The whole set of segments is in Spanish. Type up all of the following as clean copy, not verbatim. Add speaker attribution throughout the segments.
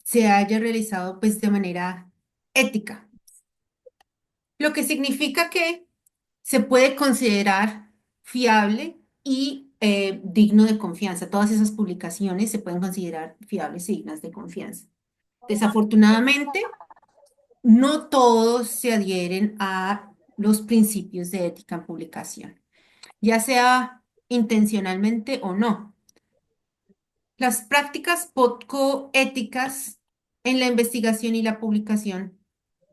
Speaker 1: se haya realizado pues de manera ética, lo que significa que se puede considerar fiable y digno de confianza. Todas esas publicaciones se pueden considerar fiables y dignas de confianza. Desafortunadamente, no todos se adhieren a los principios de ética en publicación, ya sea intencionalmente o no. Las prácticas poco éticas en la investigación y la publicación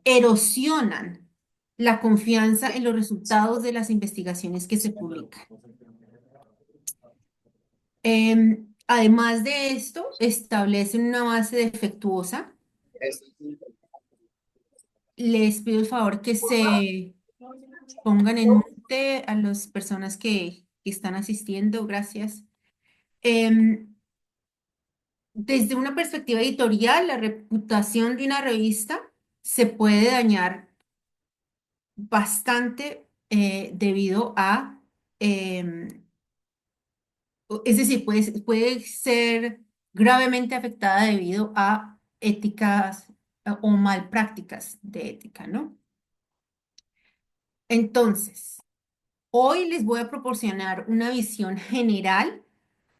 Speaker 1: erosionan la confianza en los resultados de las investigaciones que se publican. Además de esto, establecen una base defectuosa. Les pido el favor que se pongan en mute a las personas que están asistiendo. Gracias. Em, Desde una perspectiva editorial, la reputación de una revista se puede dañar bastante debido a, es decir, puede ser gravemente afectada debido a éticas o mal prácticas de ética, ¿no? Entonces, hoy les voy a proporcionar una visión general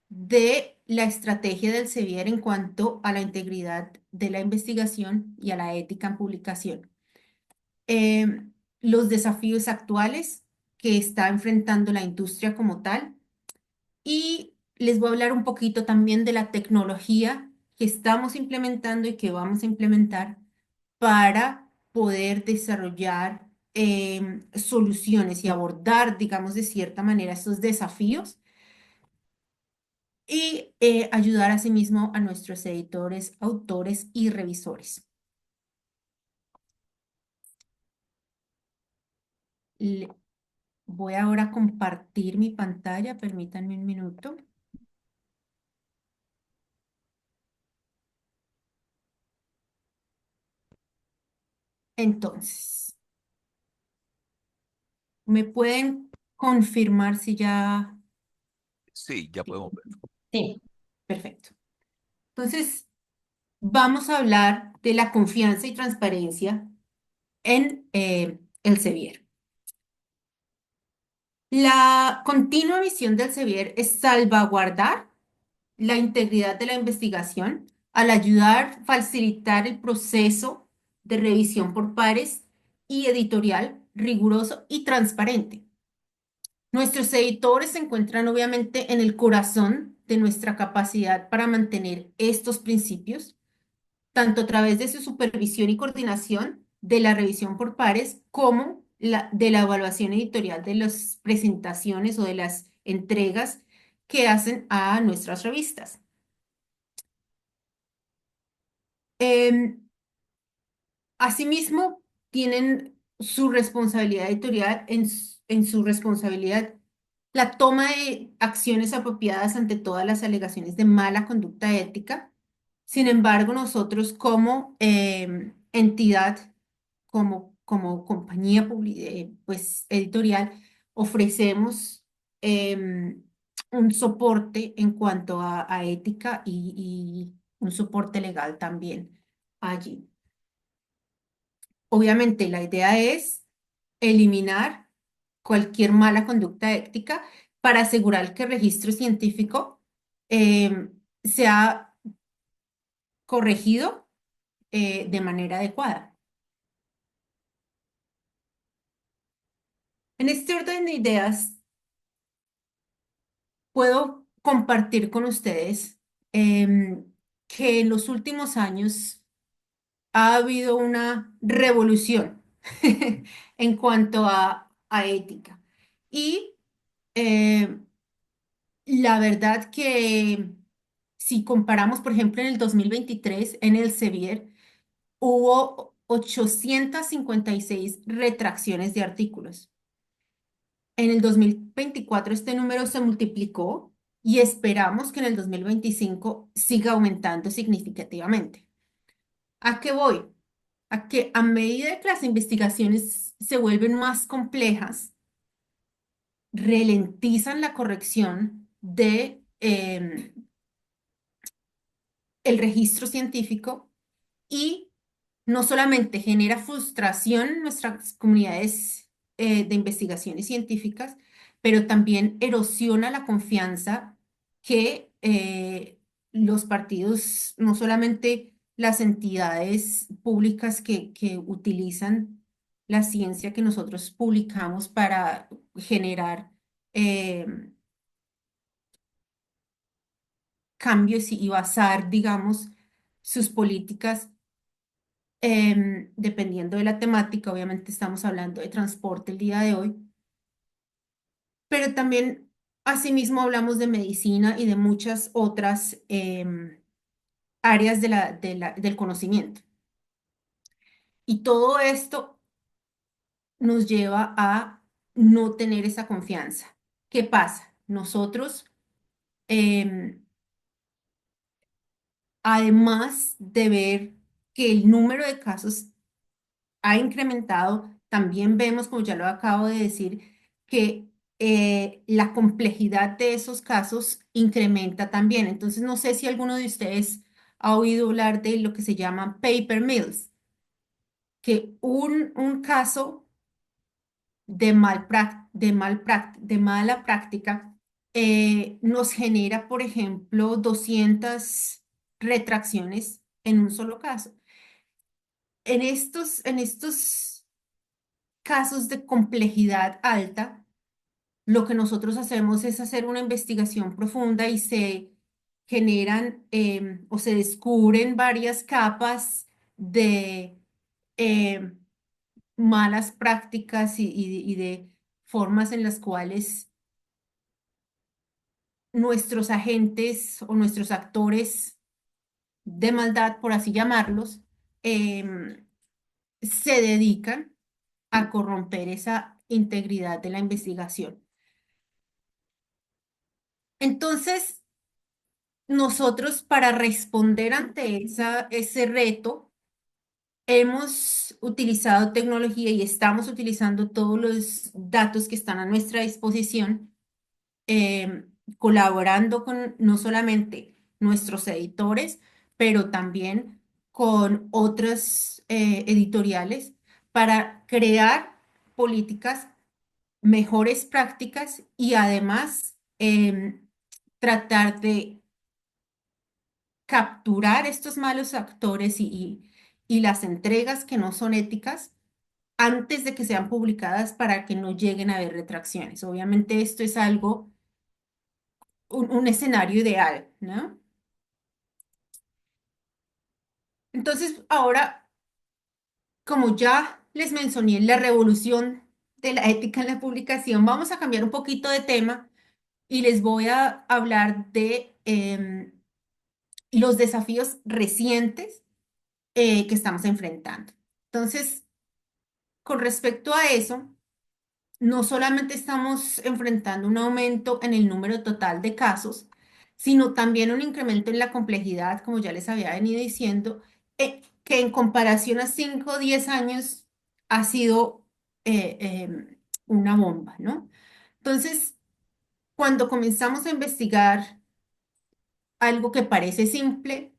Speaker 1: de la estrategia del Sevier en cuanto a la integridad de la investigación y a la ética en publicación. Los desafíos actuales que está enfrentando la industria como tal y les voy a hablar un poquito también de la tecnología que estamos implementando y que vamos a implementar para poder desarrollar soluciones y abordar, digamos, de cierta manera estos desafíos y ayudar asimismo a nuestros editores, autores y revisores. Le- Voy ahora a compartir mi pantalla, permítanme un minuto. Entonces, ¿me pueden confirmar si ya...
Speaker 2: Sí, ya podemos ver.
Speaker 1: Sí, perfecto. Entonces, vamos a hablar de la confianza y transparencia en el Sevier. La continua misión del Sevier es salvaguardar la integridad de la investigación al ayudar a facilitar el proceso de revisión por pares y editorial riguroso y transparente. Nuestros editores se encuentran obviamente en el corazón de nuestra capacidad para mantener estos principios, tanto a través de su supervisión y coordinación de la revisión por pares, como de la evaluación editorial de las presentaciones o de las entregas que hacen a nuestras revistas. Em, Asimismo, tienen su responsabilidad editorial en su responsabilidad la toma de acciones apropiadas ante todas las alegaciones de mala conducta ética. Sin embargo, nosotros como entidad, como compañía pues, editorial, ofrecemos un soporte en cuanto a ética y un soporte legal también allí. Obviamente, la idea es eliminar cualquier mala conducta ética para asegurar que el registro científico sea corregido de manera adecuada. En este orden de ideas, puedo compartir con ustedes que en los últimos años ha habido una revolución en cuanto a ética. Y eh, la verdad que si comparamos, por ejemplo, en el 2023 en el Sevier, hubo 856 retracciones de artículos. En el 2024 este número se multiplicó y esperamos que en el 2025 siga aumentando significativamente. ¿A qué voy? A que a medida que las investigaciones se vuelven más complejas, ralentizan la corrección de el registro científico y no solamente genera frustración en nuestras comunidades de investigaciones científicas, pero también erosiona la confianza que los partidos, no solamente las entidades públicas que utilizan la ciencia que nosotros publicamos para generar eh, cambios y basar, digamos, sus políticas dependiendo de la temática. Obviamente estamos hablando de transporte el día de hoy, pero también asimismo hablamos de medicina y de muchas otras áreas del conocimiento. Y todo esto nos lleva a no tener esa confianza. ¿Qué pasa? Nosotros, em, además de ver que el número de casos ha incrementado, también vemos, como ya lo acabo de decir, que la complejidad de esos casos incrementa también. Entonces, no sé si alguno de ustedes ha oído hablar de lo que se llama paper mills, que un caso de mala práctica nos genera, por ejemplo, 200 retracciones en un solo caso. En estos casos de complejidad alta, lo que nosotros hacemos es hacer una investigación profunda y se generan o se descubren varias capas de em, malas prácticas y de formas en las cuales nuestros agentes o nuestros actores de maldad, por así llamarlos, em, se dedican a corromper esa integridad de la investigación. Entonces, nosotros para responder ante ese reto, hemos utilizado tecnología y estamos utilizando todos los datos que están a nuestra disposición, colaborando con no solamente nuestros editores, pero también con otras editoriales para crear políticas, mejores prácticas y además tratar de capturar estos malos actores y las entregas que no son éticas antes de que sean publicadas para que no lleguen a haber retracciones. Obviamente esto es algo, un escenario ideal, ¿no? Entonces, ahora, como ya les mencioné la revolución de la ética en la publicación, vamos a cambiar un poquito de tema y les voy a hablar de los desafíos recientes que estamos enfrentando. Entonces, con respecto a eso, no solamente estamos enfrentando un aumento en el número total de casos, sino también un incremento en la complejidad, como ya les había venido diciendo, que en comparación a 5 o 10 años ha sido una bomba, ¿no? Entonces, cuando comenzamos a investigar algo que parece simple,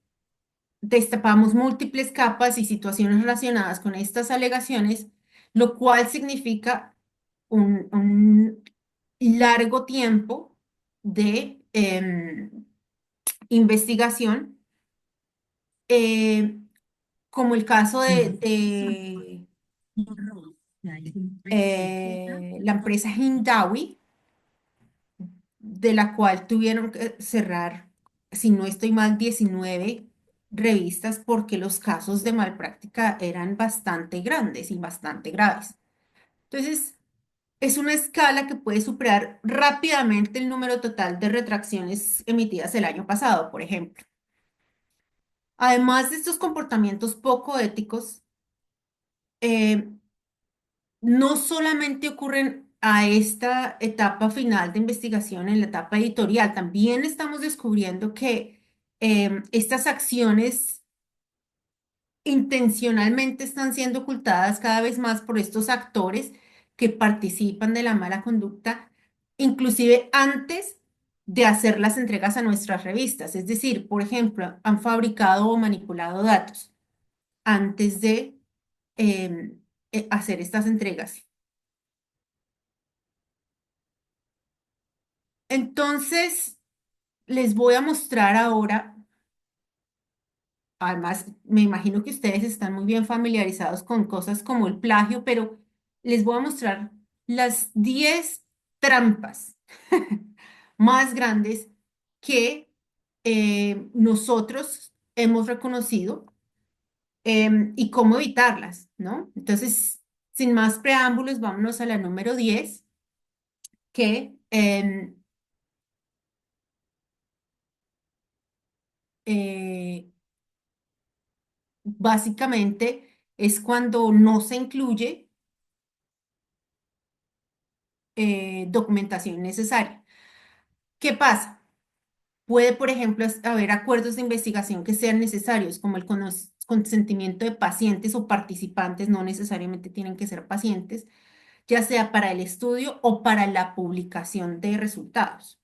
Speaker 1: destapamos múltiples capas y situaciones relacionadas con estas alegaciones, lo cual significa un largo tiempo de investigación, eh, como el caso de la empresa Hindawi, de la cual tuvieron que cerrar, si no estoy mal, 19 revistas porque los casos de malpráctica eran bastante grandes y bastante graves. Entonces, es una escala que puede superar rápidamente el número total de retracciones emitidas el año pasado, por ejemplo. Además de estos comportamientos poco éticos, eh, no solamente ocurren a esta etapa final de investigación, en la etapa editorial, también estamos descubriendo que estas acciones intencionalmente están siendo ocultadas cada vez más por estos actores que participan de la mala conducta, inclusive antes de hacer las entregas a nuestras revistas. Es decir, por ejemplo, han fabricado o manipulado datos. antes de hacer estas entregas. Entonces, les voy a mostrar ahora, además, me imagino que ustedes están muy bien familiarizados con cosas como el plagio, pero les voy a mostrar las 10 trampas más grandes que nosotros hemos reconocido y cómo evitarlas, ¿no? Entonces, sin más preámbulos, vámonos a la número 10 que eh, básicamente es cuando no se incluye documentación necesaria. ¿Qué pasa? Puede, por ejemplo, haber acuerdos de investigación que sean necesarios, como el consentimiento de pacientes o participantes, no necesariamente tienen que ser pacientes, ya sea para el estudio o para la publicación de resultados,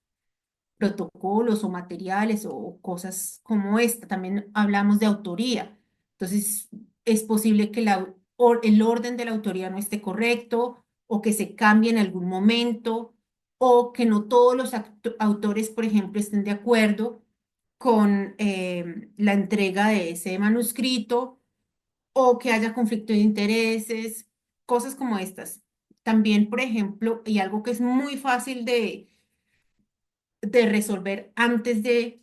Speaker 1: protocolos o materiales o cosas como esta. También hablamos de autoría. Entonces, es posible que el orden de la autoría no esté correcto o que se cambie en algún momento o que no todos los autores, por ejemplo, estén de acuerdo con la entrega de ese manuscrito o que haya conflicto de intereses, cosas como estas. También, por ejemplo, y algo que es muy fácil de resolver antes de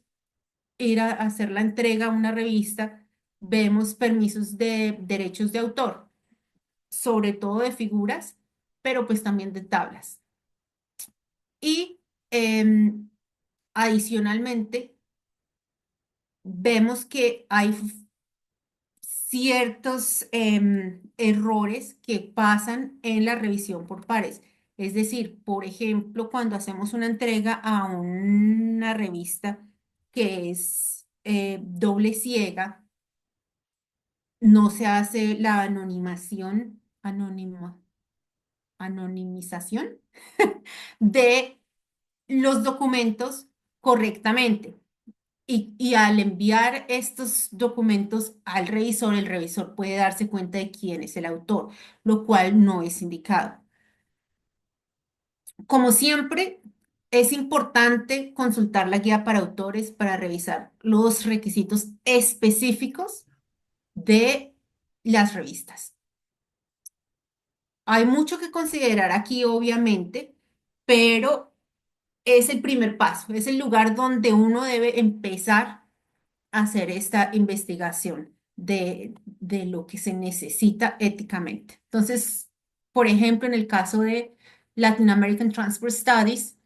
Speaker 1: ir a hacer la entrega a una revista, vemos permisos de derechos de autor, sobre todo de figuras, pero pues también de tablas. Y adicionalmente, vemos que hay ciertos errores que pasan en la revisión por pares. Es decir, por ejemplo, cuando hacemos una entrega a una revista que es doble ciega, no se hace la anonimización de los documentos correctamente. Y al enviar estos documentos al revisor, el revisor puede darse cuenta de quién es el autor, lo cual no es indicado. Como siempre, es importante consultar la guía para autores para revisar los requisitos específicos de las revistas. Hay mucho que considerar aquí, obviamente, pero es el primer paso, es el lugar donde uno debe empezar a hacer esta investigación de lo que se necesita éticamente. Entonces, por ejemplo, en el caso de Latin American Transport Studies,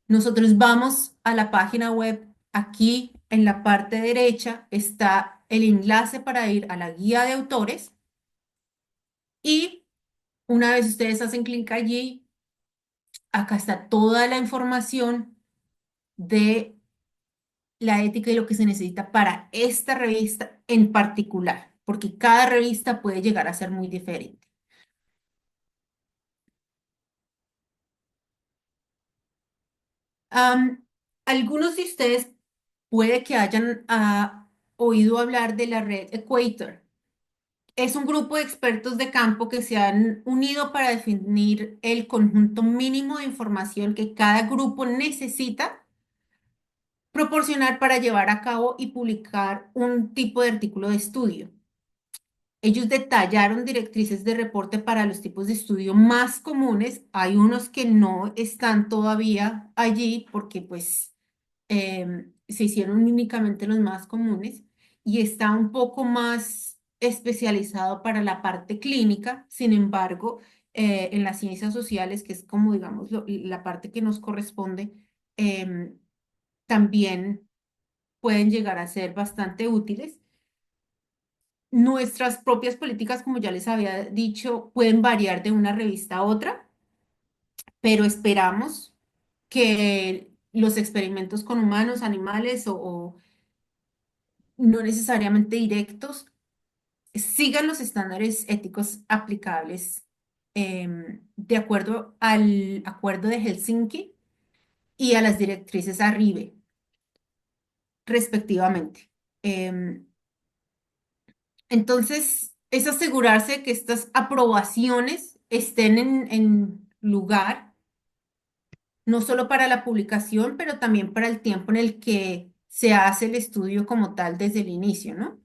Speaker 1: nosotros vamos a la página web. Aquí en la parte derecha está el enlace para ir a la guía de autores y una vez ustedes hacen clic allí, acá está toda la información de la ética y lo que se necesita para esta revista en particular, porque cada revista puede llegar a ser muy diferente. Am, Algunos de ustedes puede que hayan oído hablar de la red Equator. Es un grupo de expertos de campo que se han unido para definir el conjunto mínimo de información que cada grupo necesita proporcionar para llevar a cabo y publicar un tipo de artículo de estudio. Ellos detallaron directrices de reporte para los tipos de estudio más comunes. Hay unos que no están todavía allí porque pues se hicieron únicamente los más comunes y está un poco más especializado para la parte clínica. Sin embargo, en las ciencias sociales, que es como digamos la parte que nos corresponde, em, también pueden llegar a ser bastante útiles. Nuestras propias políticas, como ya les había dicho, pueden variar de una revista a otra, pero esperamos que los experimentos con humanos, animales o no necesariamente directos sigan los estándares éticos aplicables de acuerdo al Acuerdo de Helsinki y a las directrices ARRIBE, respectivamente. Em, Entonces, es asegurarse que estas aprobaciones estén en lugar, no solo para la publicación, pero también para el tiempo en el que se hace el estudio como tal desde el inicio, ¿no?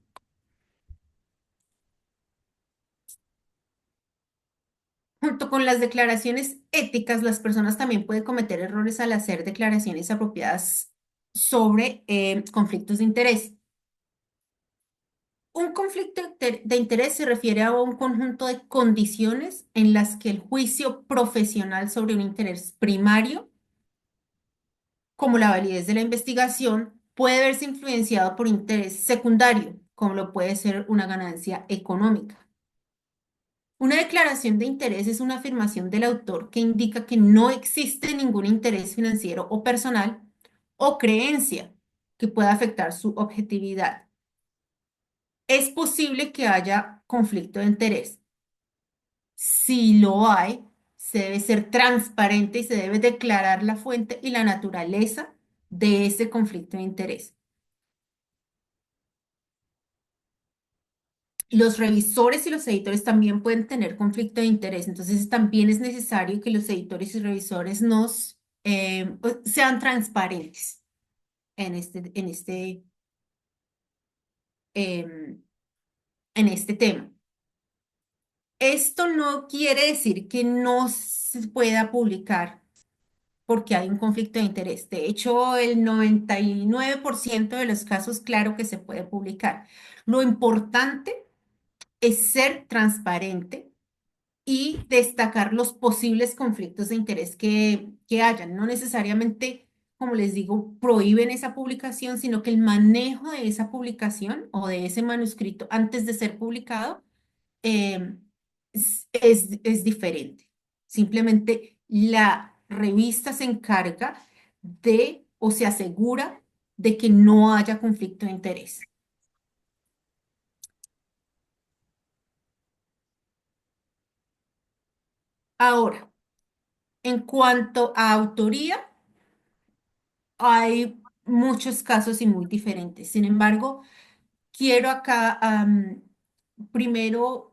Speaker 1: Junto con las declaraciones éticas, las personas también pueden cometer errores al hacer declaraciones apropiadas sobre conflictos de interés. Un conflicto de interés se refiere a un conjunto de condiciones en las que el juicio profesional sobre un interés primario, como la validez de la investigación, puede verse influenciado por interés secundario, como lo puede ser una ganancia económica. Una declaración de interés es una afirmación del autor que indica que no existe ningún interés financiero o personal o creencia que pueda afectar su objetividad. Es posible que haya conflicto de interés. Si lo hay, se debe ser transparente y se debe declarar la fuente y la naturaleza de ese conflicto de interés. Los revisores y los editores también pueden tener conflicto de interés, entonces también es necesario que los editores y revisores pues, sean transparentes em, en este tema. Esto no quiere decir que no se pueda publicar porque hay un conflicto de interés. De hecho, el 99% de los casos, claro que se puede publicar. Lo importante es ser transparente y destacar los posibles conflictos de interés que hayan. No necesariamente, como les digo, prohíben esa publicación, sino que el manejo de esa publicación o de ese manuscrito antes de ser publicado eh, es diferente. Simplemente la revista se encarga de o se asegura de que no haya conflicto de interés. Ahora, en cuanto a autoría, hay muchos casos y muy diferentes. Sin embargo, quiero acá primero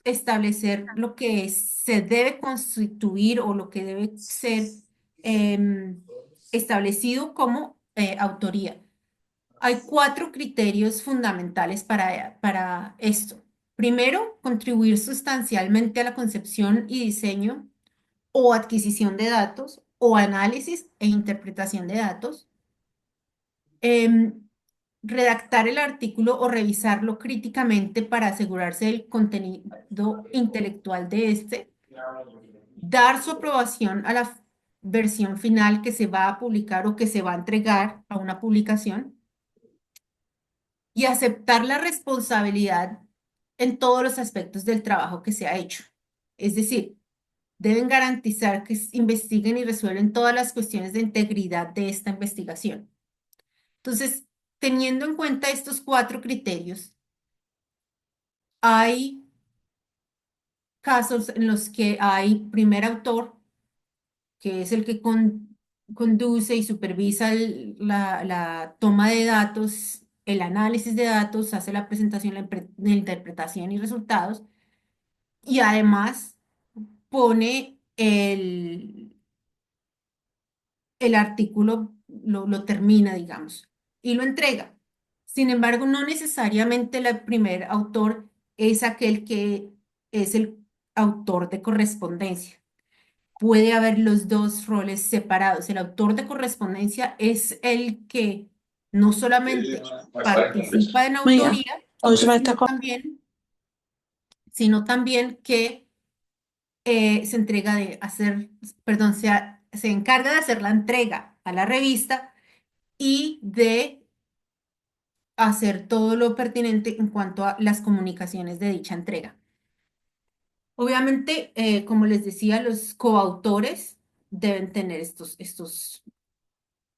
Speaker 1: establecer lo que se debe constituir o lo que debe ser em, establecido como autoría. Hay cuatro criterios fundamentales para esto. Primero, contribuir sustancialmente a la concepción y diseño o adquisición de datos o análisis e interpretación de datos. Em, redactar el artículo o revisarlo críticamente para asegurarse del contenido intelectual de este, dar su aprobación a la versión final que se va a publicar o que se va a entregar a una publicación y aceptar la responsabilidad en todos los aspectos del trabajo que se ha hecho. Es decir, deben garantizar que investiguen y resuelven todas las cuestiones de integridad de esta investigación. Entonces, teniendo en cuenta estos cuatro criterios, hay casos en los que hay primer autor, que es el que conduce y supervisa la toma de datos, el análisis de datos, hace la presentación, la interpretación y resultados, y además pone el artículo, lo termina, digamos, y lo entrega. Sin embargo, no necesariamente el primer autor es aquel que es el autor de correspondencia. Puede haber los dos roles separados. El autor de correspondencia es el que no solamente participa en
Speaker 3: Maya,
Speaker 1: autoría,
Speaker 3: hoje vai estar
Speaker 1: sino también, sino también que se entrega de hacer, perdón, se encarga de hacer la entrega a la revista y de hacer todo lo pertinente en cuanto a las comunicaciones de dicha entrega. Obviamente, como les decía, los coautores deben tener estos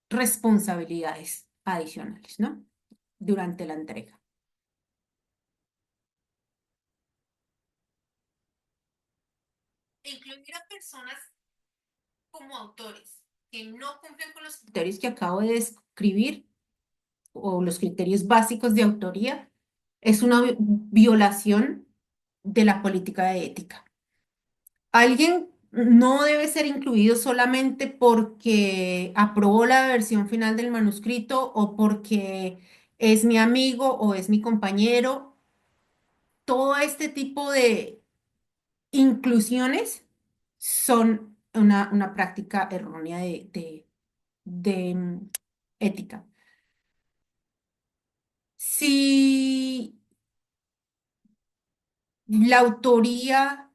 Speaker 1: responsabilidades adicionales, ¿no? Durante la entrega. Incluir a personas como autores que no cumplen con los criterios que acabo de describir o los criterios básicos de autoría Es una violación de la política de ética. Alguien no debe ser incluido solamente porque aprobó la versión final del manuscrito o porque es mi amigo o es mi compañero. Todo este tipo de inclusiones son una práctica errónea de ética. Si la autoría,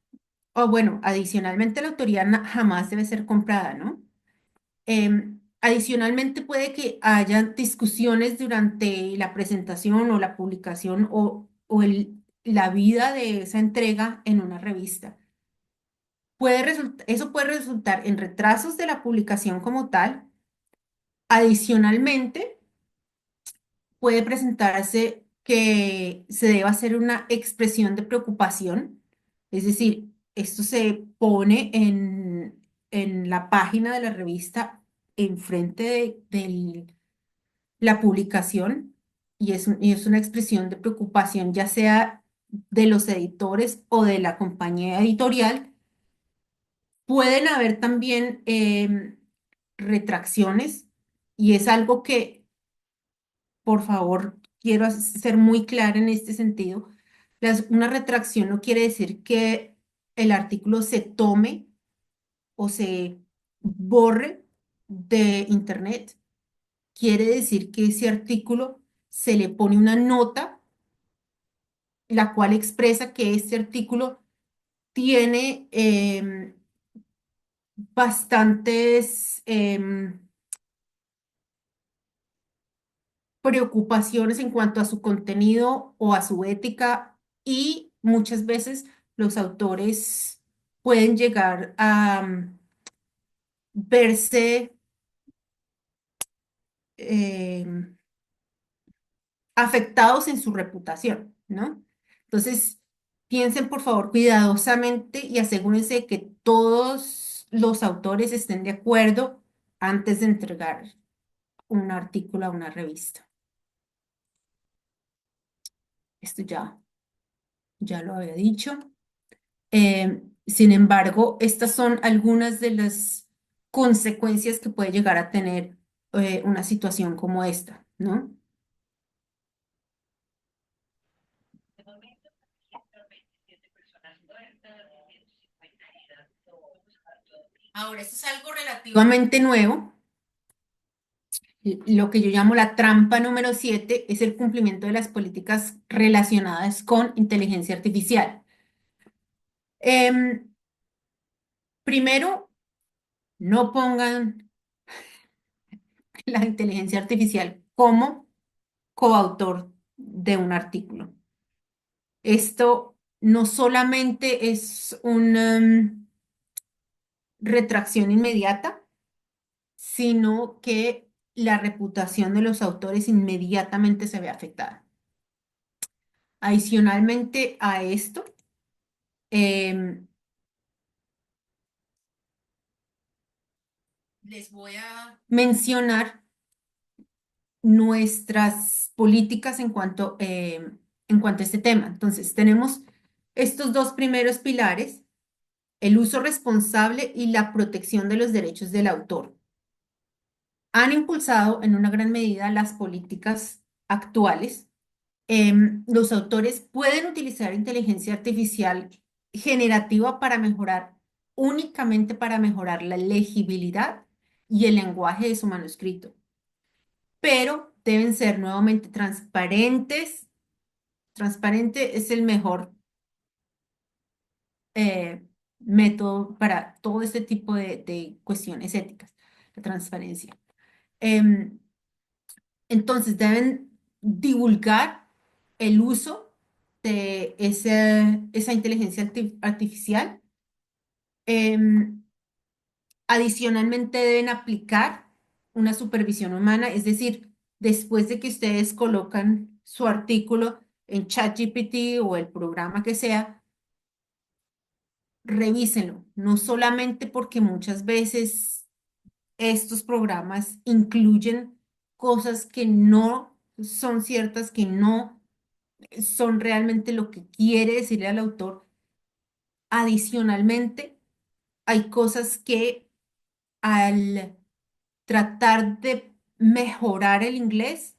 Speaker 1: o bueno, adicionalmente la autoría jamás debe ser comprada, ¿no? Adicionalmente puede que haya discusiones durante la presentación o la publicación la vida de esa entrega en una revista. Eso puede resultar en retrasos de la publicación como tal. Adicionalmente, puede presentarse que se deba hacer una expresión de preocupación, es decir, esto se pone en la página de la revista enfrente de la publicación y es una expresión de preocupación ya sea de los editores o de la compañía editorial. Pueden haber también retracciones y es algo que, por favor, quiero ser muy clara en este sentido. Una retracción no quiere decir que el artículo se tome o se borre de internet. Quiere decir que ese artículo se le pone una nota, la cual expresa que este artículo tiene bastantes preocupaciones en cuanto a su contenido o a su ética y muchas veces los autores pueden llegar a verse em, afectados en su reputación, ¿no? Entonces, piensen por favor cuidadosamente y asegúrense de que todos los autores estén de acuerdo antes de entregar un artículo a una revista. Esto ya lo había dicho. Sin embargo, estas son algunas de las consecuencias que puede llegar a tener una situación como esta, ¿no? Ahora, esto es algo relativamente nuevo. Lo que yo llamo la trampa número 7 es el cumplimiento de las políticas relacionadas con inteligencia artificial. Em, Primero, no pongan la inteligencia artificial como coautor de un artículo. Esto no solamente es una retracción inmediata, sino que la reputación de los autores inmediatamente se ve afectada. Adicionalmente a esto, em, les voy a mencionar nuestras políticas en cuanto a este tema. Entonces, tenemos estos dos primeros pilares, el uso responsable y la protección de los derechos del autor. Han impulsado en una gran medida las políticas actuales. Los autores pueden utilizar inteligencia artificial generativa para mejorar, únicamente para mejorar la legibilidad y el lenguaje de su manuscrito, pero deben ser nuevamente transparentes. Transparente es el mejor eh, método para todo este tipo de cuestiones éticas, la transparencia. Em, entonces deben divulgar el uso de esa inteligencia artificial. Em, Adicionalmente deben aplicar una supervisión humana, es decir, después de que ustedes colocan su artículo en ChatGPT o el programa que sea, revísenlo, no solamente porque muchas veces estos programas incluyen cosas que no son ciertas, que no son realmente lo que quiere decirle al autor. Adicionalmente, hay cosas que al tratar de mejorar el inglés,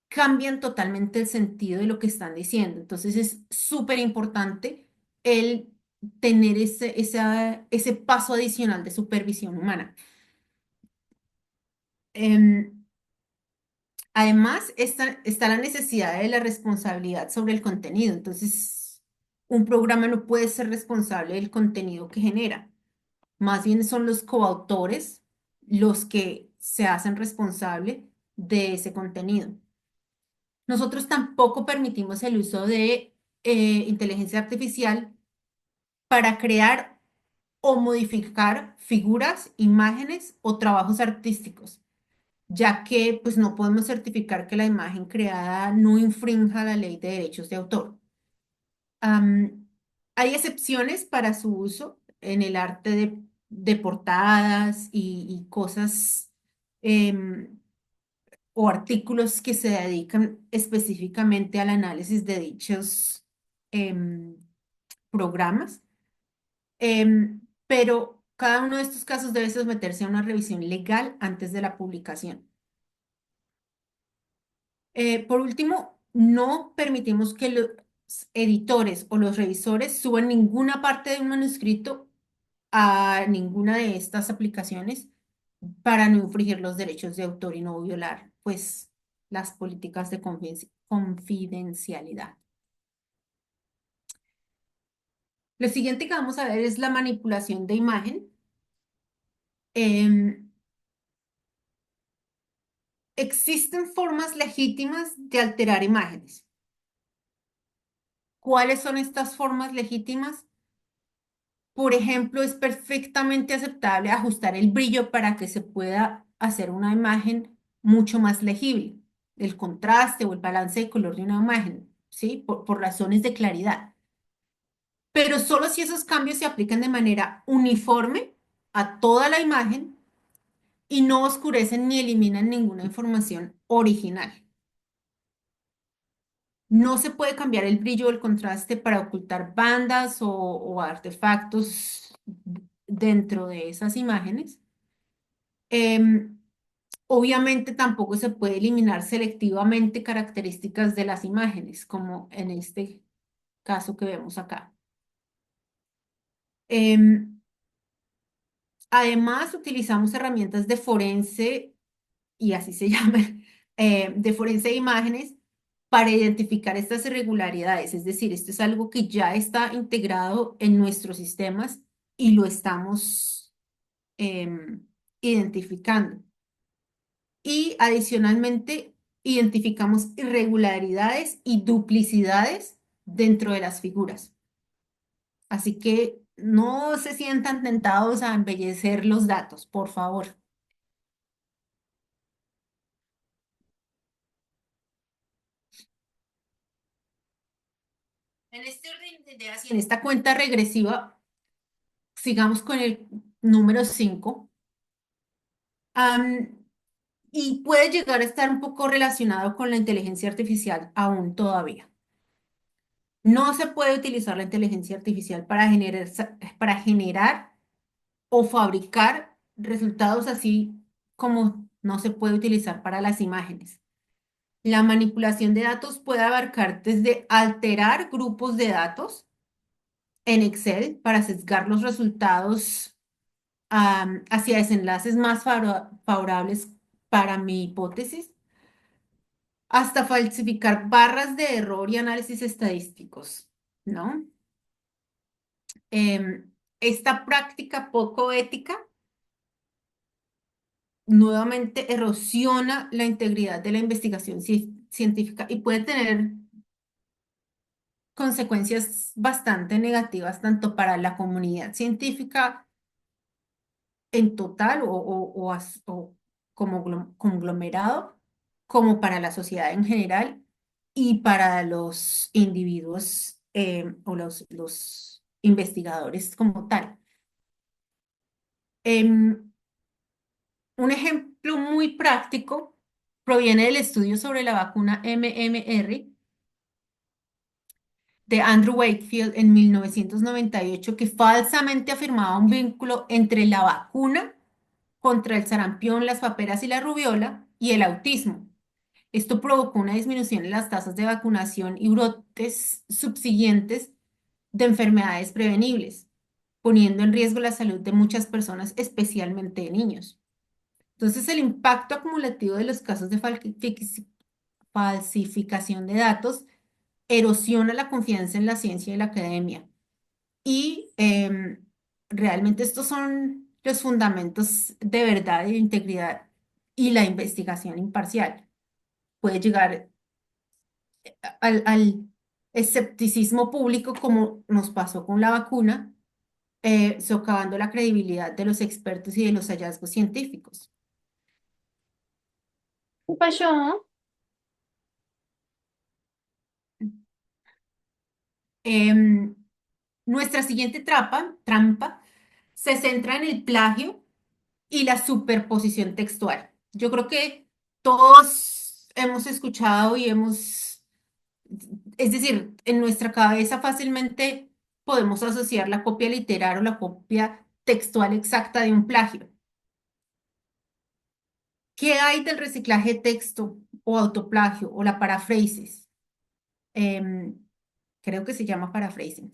Speaker 1: cambian totalmente el sentido de lo que están diciendo. Entonces es súper importante el tener ese paso adicional de supervisión humana. Em, Además, está la necesidad de la responsabilidad sobre el contenido. Entonces, un programa no puede ser responsable del contenido que genera. Más bien son los coautores los que se hacen responsable de ese contenido. Nosotros tampoco permitimos el uso de inteligencia artificial para crear o modificar figuras, imágenes o trabajos artísticos, ya que pues no podemos certificar que la imagen creada no infrinja la ley de derechos de autor. Am, Hay excepciones para su uso en el arte de portadas y cosas em, o artículos que se dedican específicamente al análisis de dichos em, programas. Pero cada uno de estos casos debe someterse a una revisión legal antes de la publicación. Por último, no permitimos que los editores o los revisores suban ninguna parte de un manuscrito a ninguna de estas aplicaciones para no infringir los derechos de autor y no violar, pues, las políticas de confidencialidad. Lo siguiente que vamos a ver es la manipulación de imagen. Em, Existen formas legítimas de alterar imágenes. ¿Cuáles son estas formas legítimas? Por ejemplo, es perfectamente aceptable ajustar el brillo para que se pueda hacer una imagen mucho más legible, el contraste o el balance de color de una imagen, ¿sí? Por razones de claridad. Pero solo si esos cambios se aplican de manera uniforme a toda la imagen y no oscurecen ni eliminan ninguna información original. No se puede cambiar el brillo o el contraste para ocultar bandas o artefactos dentro de esas imágenes. Em, Obviamente tampoco se puede eliminar selectivamente características de las imágenes, como en este caso que vemos acá. Em, Además, utilizamos herramientas de forense, y así se llaman, de forense de imágenes, para identificar estas irregularidades. Es decir, esto es algo que ya está integrado en nuestros sistemas y lo estamos identificando. Y adicionalmente, identificamos irregularidades y duplicidades dentro de las figuras. Así que no se sientan tentados a embellecer los datos, por favor. En este orden de ideas y en esta cuenta regresiva, sigamos con el número 5. Y puede llegar a estar un poco relacionado con la inteligencia artificial aún todavía. No se puede utilizar la inteligencia artificial para generar o fabricar resultados así como no se puede utilizar para las imágenes. La manipulación de datos puede abarcar desde alterar grupos de datos en Excel para sesgar los resultados hacia desenlaces más favorables para mi hipótesis, hasta falsificar barras de error y análisis estadísticos, ¿no? Esta práctica poco ética nuevamente erosiona la integridad de la investigación científica y puede tener consecuencias bastante negativas tanto para la comunidad científica en total o como conglomerado, como para la sociedad en general y para los individuos o los investigadores como tal. Em, un ejemplo muy práctico proviene del estudio sobre la vacuna MMR, de Andrew Wakefield en 1998 que falsamente afirmaba un vínculo entre la vacuna contra el sarampión, las paperas y la rubiola y el autismo. Esto provocó una disminución en las tasas de vacunación y brotes subsiguientes de enfermedades prevenibles, poniendo en riesgo la salud de muchas personas, especialmente de niños. Entonces, el impacto acumulativo de los casos de falsificación de datos erosiona la confianza en la ciencia y la academia. Y realmente estos son los fundamentos de verdad y de integridad y la investigación imparcial. Puede llegar al escepticismo público como nos pasó con la vacuna, socavando la credibilidad de los expertos y de los hallazgos científicos.
Speaker 3: ¿Qué pasó?
Speaker 1: Em, Nuestra siguiente trampa se centra en el plagio y la superposición textual. Yo creo que todos hemos escuchado y es decir, en nuestra cabeza fácilmente podemos asociar la copia literal o la copia textual exacta de un plagio. ¿Qué hay del reciclaje de texto o autoplagio o la paráfrasis? Em, Creo que se llama paraphrasing.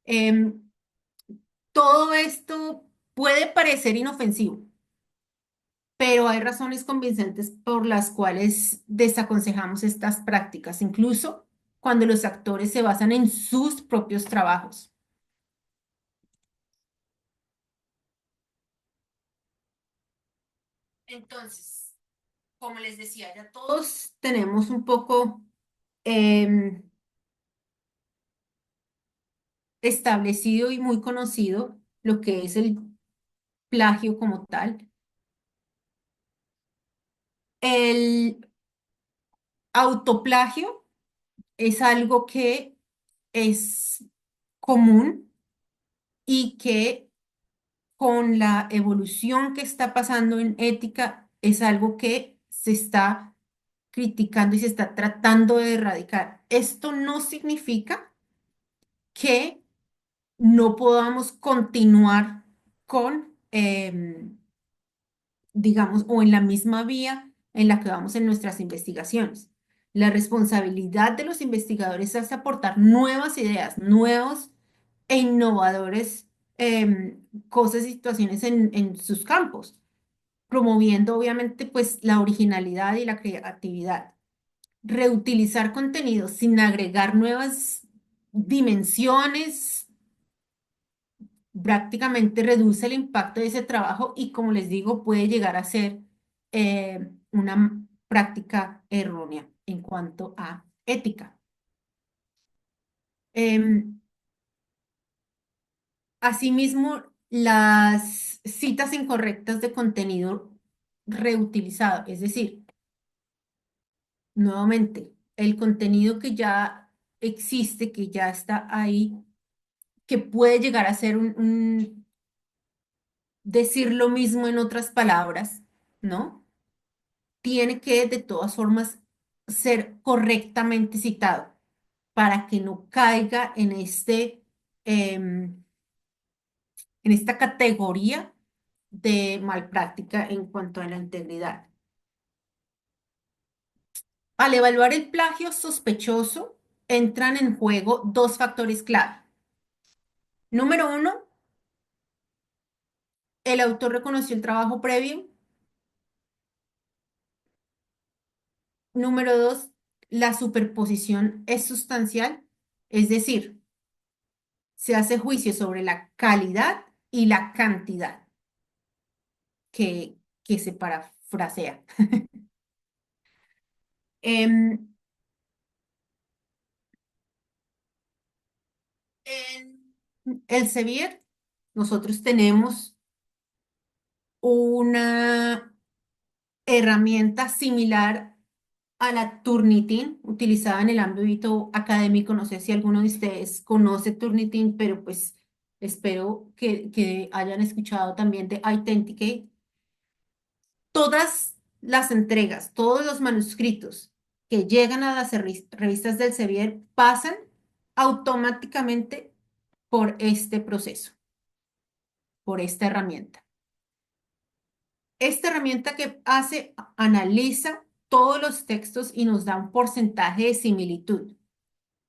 Speaker 1: Em, Todo esto puede parecer inofensivo, pero hay razones convincentes por las cuales desaconsejamos estas prácticas, incluso cuando los actores se basan en sus propios trabajos. Entonces, como les decía, ya todos tenemos un poco em, establecido y muy conocido lo que es el plagio como tal. El autoplagio es algo que es común y que con la evolución que está pasando en ética es algo que se está criticando y se está tratando de erradicar. Esto no significa que no podamos continuar con, digamos, o en la misma vía en la que vamos en nuestras investigaciones. La responsabilidad de los investigadores es aportar nuevas ideas, nuevos e innovadores cosas y situaciones en sus campos, promoviendo obviamente pues la originalidad y la creatividad. Reutilizar contenidos sin agregar nuevas dimensiones prácticamente reduce el impacto de ese trabajo y como les digo puede llegar a ser una práctica errónea en cuanto a ética. Em, Asimismo, las citas incorrectas de contenido reutilizado, es decir, nuevamente, el contenido que ya existe, que ya está ahí, que puede llegar a ser decir lo mismo en otras palabras, ¿no? Tiene que de todas formas ser correctamente citado para que no caiga en esta categoría de malpráctica en cuanto a la integridad. Al evaluar el plagio sospechoso, entran en juego dos factores clave. Número uno, el autor reconoció el trabajo previo. Número dos, la superposición es sustancial, es decir, se hace juicio sobre la calidad y la cantidad que se parafrasea. Em, en Elsevier, nosotros tenemos una herramienta similar a la Turnitin, utilizada en el ámbito académico. No sé si alguno de ustedes conoce Turnitin, pero pues espero que hayan escuchado también de Authenticate. Todas las entregas, todos los manuscritos que llegan a las revistas del Elsevier pasan automáticamente por este proceso, por esta herramienta. Esta herramienta que hace, analiza todos los textos y nos da un porcentaje de similitud,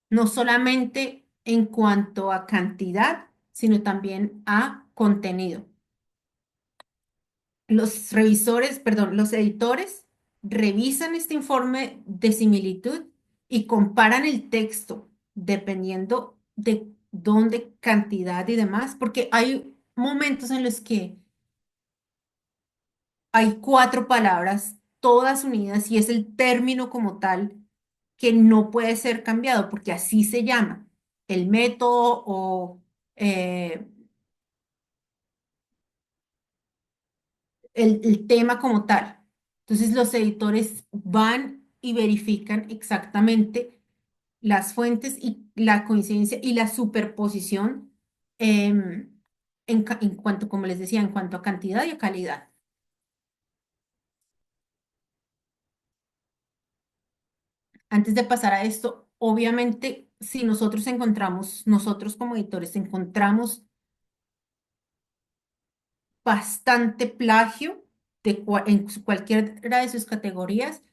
Speaker 1: no solamente en cuanto a cantidad, sino también a contenido. Los revisores, perdón, los editores revisan este informe de similitud y comparan el texto dependiendo de dónde, cantidad y demás, porque hay momentos en los que hay cuatro palabras todas unidas y es el término como tal que no puede ser cambiado porque así se llama el método o eh, el tema como tal. Entonces los editores van y verifican exactamente las fuentes y la coincidencia y la superposición en cuanto, como les decía, en cuanto a cantidad y a calidad. Antes de pasar a esto, obviamente, si nosotros encontramos, nosotros como editores encontramos bastante plagio en cualquiera de sus categorías,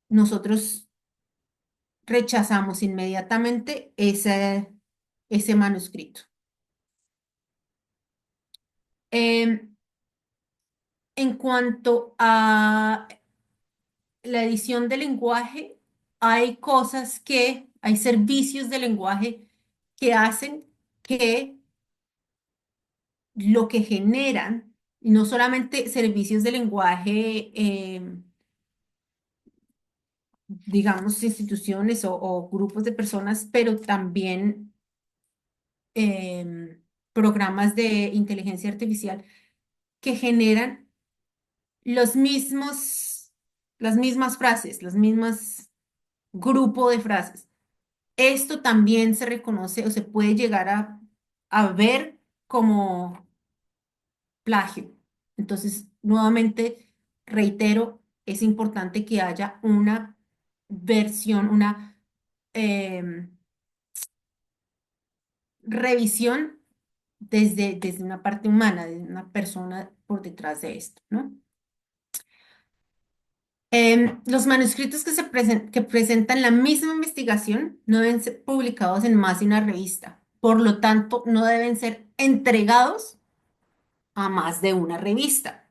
Speaker 1: nosotros rechazamos inmediatamente ese manuscrito. Em, en cuanto a la edición de lenguaje, hay servicios de lenguaje que hacen que lo que generan, y no solamente servicios de lenguaje, digamos, instituciones o grupos de personas, pero también programas de inteligencia artificial que generan los mismos, las mismas frases, los mismos grupos de frases. Esto también se reconoce o se puede llegar a ver como plagio. Entonces, nuevamente, reitero, es importante que haya una versión, una em, revisión desde una parte humana, de una persona por detrás de esto, ¿no? Los manuscritos que presentan la misma investigación no deben ser publicados en más de una revista. Por lo tanto, no deben ser entregados a más de una revista.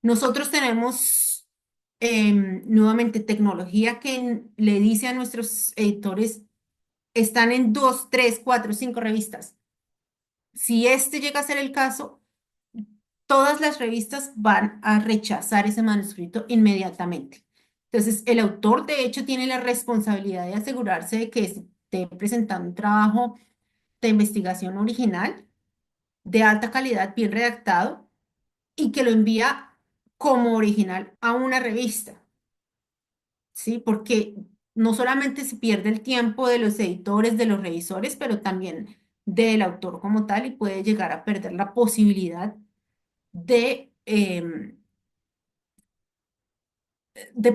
Speaker 1: Nosotros tenemos nuevamente tecnología que le dice a nuestros editores, están en dos, tres, cuatro, cinco revistas. Si este llega a ser el caso, todas las revistas van a rechazar ese manuscrito inmediatamente. Entonces, el autor, de hecho, tiene la responsabilidad de asegurarse de que esté presentando un trabajo de investigación original, de alta calidad, bien redactado, y que lo envía como original a una revista, ¿sí? Porque no solamente se pierde el tiempo de los editores, de los revisores, pero también del autor como tal y puede llegar a perder la posibilidad de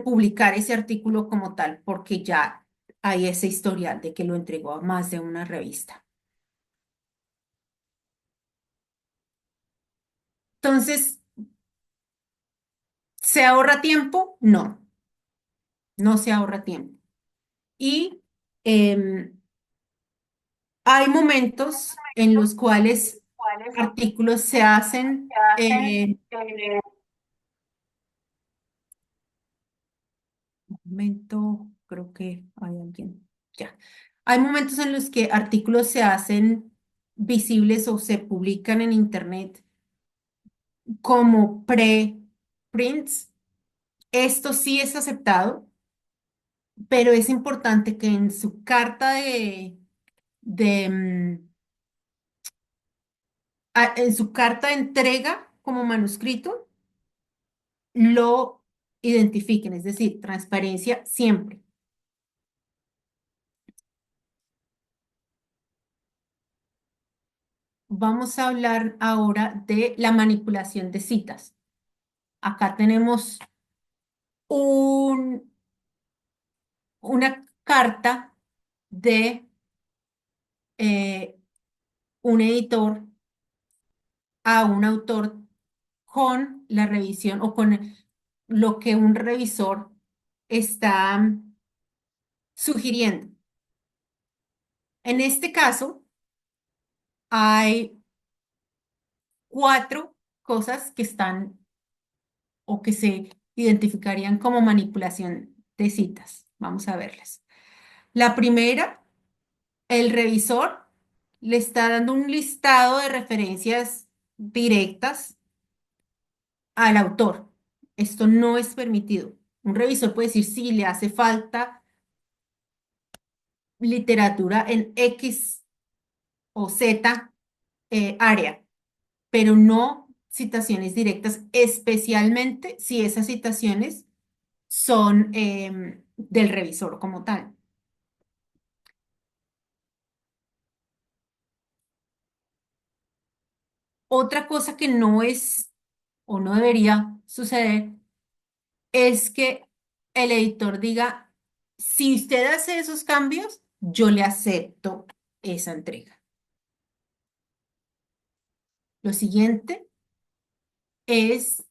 Speaker 1: publicar ese artículo como tal, porque ya hay ese historial de que lo entregó a más de una revista. Entonces, ¿se ahorra tiempo? No, no se ahorra tiempo. Y em, hay momentos en los cuales artículos se hacen, un momento, creo que hay alguien, ya. Hay momentos en los que artículos se hacen visibles o se publican en Internet como preprints. Esto sí es aceptado, pero es importante que en su carta de, en su carta de entrega como manuscrito, lo identifiquen, es decir, transparencia siempre. Vamos a hablar ahora de la manipulación de citas. Acá tenemos un, una carta de eh, un editor a un autor con la revisión o con lo que un revisor está sugiriendo. En este caso, hay cuatro cosas que están o que se identificarían como manipulación de citas. Vamos a verlas. La primera, el revisor le está dando un listado de referencias directas al autor. Esto no es permitido. Un revisor puede decir si le hace falta literatura en X o Z área, pero no citaciones directas, especialmente si esas citaciones son del revisor como tal. Otra cosa que no es o no debería suceder es que el editor diga, si usted hace esos cambios, yo le acepto esa entrega. Lo siguiente es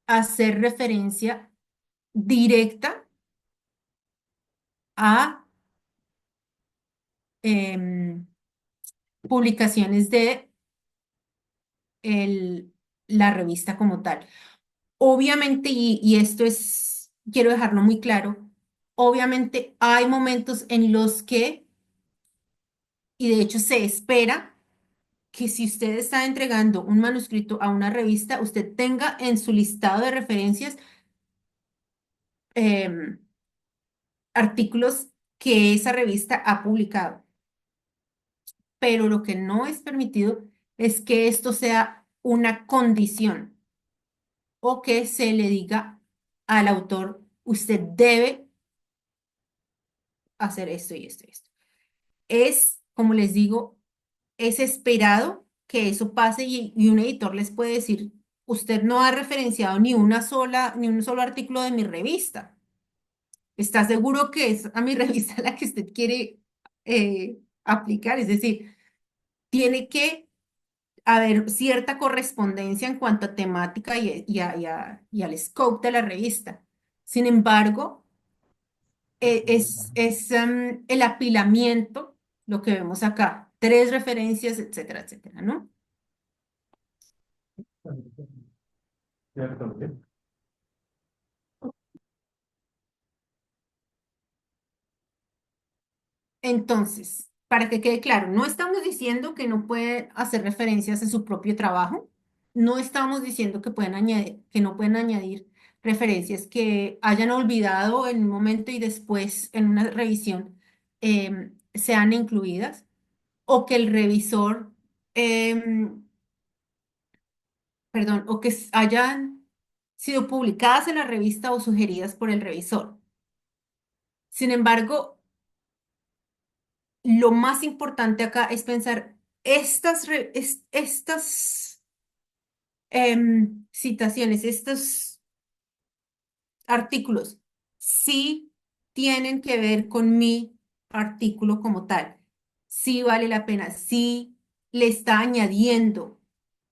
Speaker 1: hacer referencia directa a em, publicaciones de la revista como tal. Obviamente, y esto es, quiero dejarlo muy claro, obviamente hay momentos en los que, y de hecho se espera, que si usted está entregando un manuscrito a una revista, usted tenga en su listado de referencias em, artículos que esa revista ha publicado. Pero lo que no es permitido es que esto sea una condición o que se le diga al autor, usted debe hacer esto y esto y esto. Es, como les digo, es esperado que eso pase y un editor les puede decir, usted no ha referenciado ni un solo artículo de mi revista. ¿Está seguro que es a mi revista la que usted quiere aplicar? Es decir, tiene que haber cierta correspondencia en cuanto a temática y al scope de la revista. Sin embargo, es el apilamiento, lo que vemos acá, tres referencias, etcétera, etcétera, ¿no? Entonces, para que quede claro, no estamos diciendo que no puede hacer referencias a su propio trabajo, no estamos diciendo que pueden añadir, que no pueden añadir referencias que hayan olvidado en un momento y después en una revisión sean incluidas, o que el revisor, perdón, o que hayan sido publicadas en la revista o sugeridas por el revisor. Sin embargo, lo más importante acá es pensar, estas citaciones, estos artículos, sí tienen que ver con mi artículo como tal. Sí vale la pena, sí le está añadiendo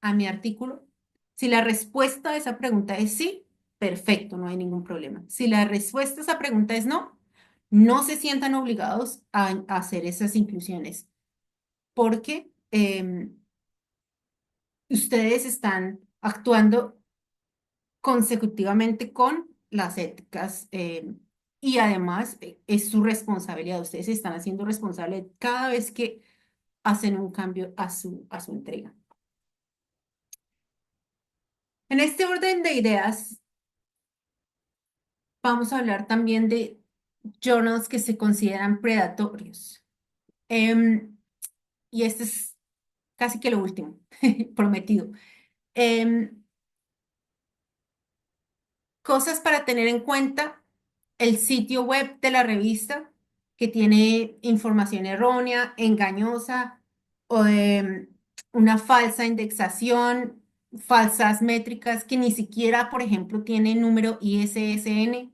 Speaker 1: a mi artículo. Si la respuesta a esa pregunta es sí, perfecto, no hay ningún problema. Si la respuesta a esa pregunta es no, no se sientan obligados a hacer esas inclusiones porque ustedes están actuando consecutivamente con las éticas y además es su responsabilidad. Ustedes se están haciendo responsables cada vez que hacen un cambio a su entrega. En este orden de ideas, vamos a hablar también de journals que se consideran predatorios. Em, y este es casi que lo último, prometido. Em, Cosas para tener en cuenta, el sitio web de la revista que tiene información errónea, engañosa o una falsa indexación, falsas métricas que ni siquiera, por ejemplo, tienen número ISSN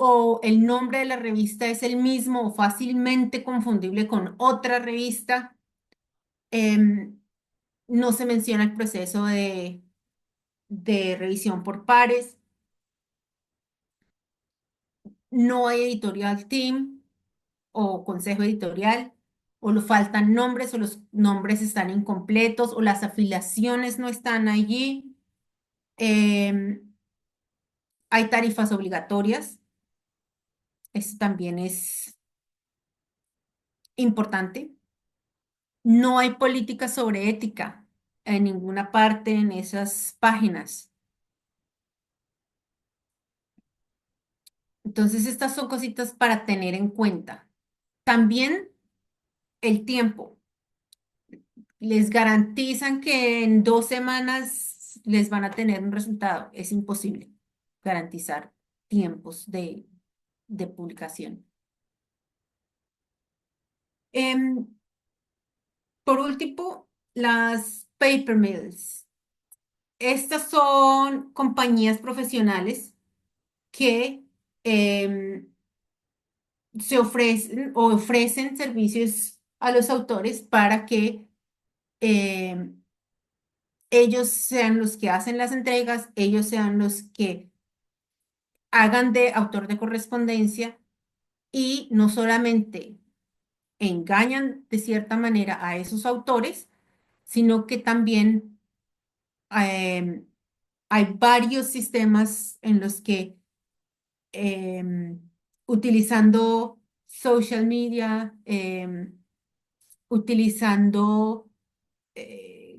Speaker 1: o el nombre de la revista es el mismo o fácilmente confundible con otra revista. Em, no se menciona el proceso de revisión por pares. No hay editorial team o consejo editorial, o le faltan nombres, o los nombres están incompletos, o las afiliaciones no están allí. Em, hay tarifas obligatorias, eso también es importante. No hay política sobre ética en ninguna parte en esas páginas. Entonces, estas son cositas para tener en cuenta. También el tiempo. Les garantizan que en 2 semanas les van a tener un resultado. Es imposible garantizar tiempos de publicación. Em, por último, las paper mills. Estas son compañías profesionales que se ofrecen o ofrecen servicios a los autores para que em, ellos sean los que hacen las entregas, ellos sean los que hagan de autor de correspondencia y no solamente engañan de cierta manera a esos autores, sino que también em, hay varios sistemas en los que em, utilizando social media, utilizando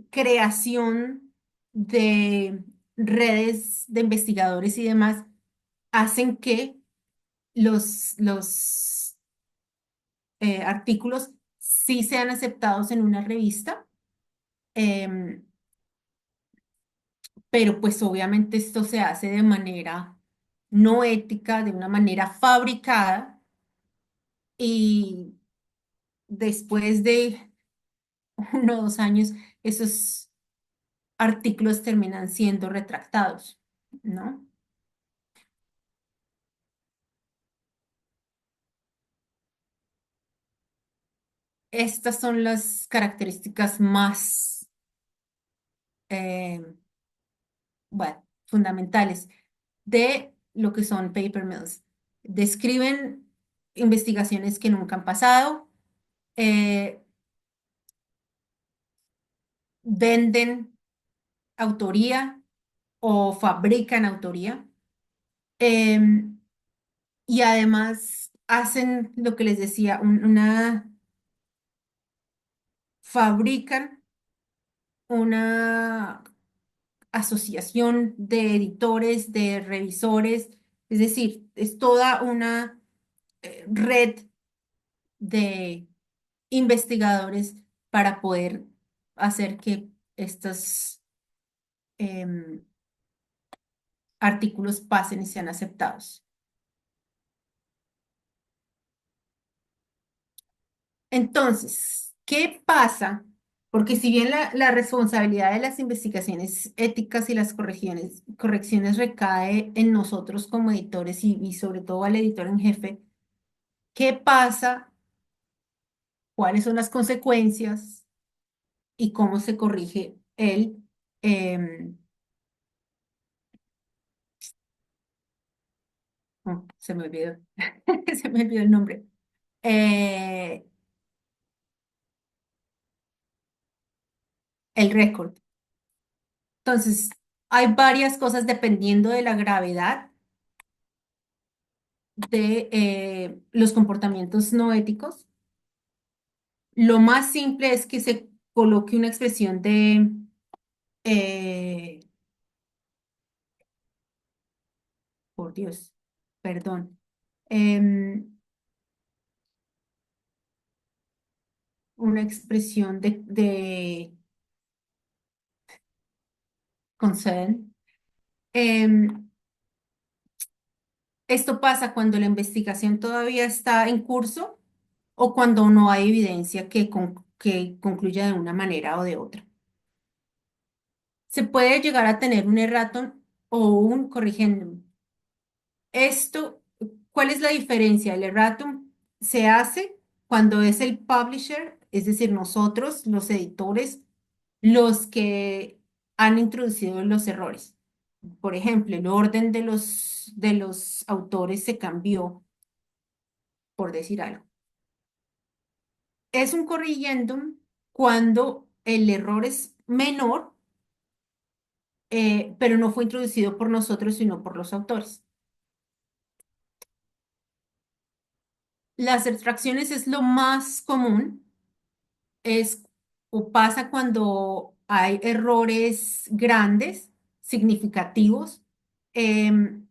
Speaker 1: creación de redes de investigadores y demás, hacen que los artículos sí sean aceptados en una revista, em, pero pues obviamente esto se hace de manera no ética, de una manera fabricada y después de 1 o 2 años esos artículos terminan siendo retractados, ¿no? Estas son las características más, eh, bueno, fundamentales de lo que son paper mills. Describen investigaciones que nunca han pasado, eh, venden autoría o fabrican autoría, em, y además hacen lo que les decía, fabrican una asociación de editores, de revisores, es decir, es toda una red de investigadores para poder hacer que estos em, artículos pasen y sean aceptados. Entonces, ¿qué pasa? Porque si bien la responsabilidad de las investigaciones éticas y las correcciones recae en nosotros como editores y sobre todo al editor en jefe, ¿qué pasa? ¿Cuáles son las consecuencias y cómo se corrige em, se me olvidó, se me olvidó el nombre, Eh, el récord. Entonces, hay varias cosas dependiendo de la gravedad de los comportamientos no éticos. Lo más simple es que se coloque una expresión eh, por Dios, perdón, em, una expresión de concern. Em, esto pasa cuando la investigación todavía está en curso o cuando no hay evidencia que concluya de una manera o de otra. Se puede llegar a tener un erratum o un corrigendum. Esto ¿Cuál es la diferencia? El erratum se hace cuando es el publisher, es decir, nosotros, los editores, los que han introducido los errores. Por ejemplo, el orden de los autores se cambió, por decir algo. Es un corrigendum cuando el error es menor, pero no fue introducido por nosotros, sino por los autores. Las extracciones es lo más común, es o pasa cuando hay errores grandes, significativos, em,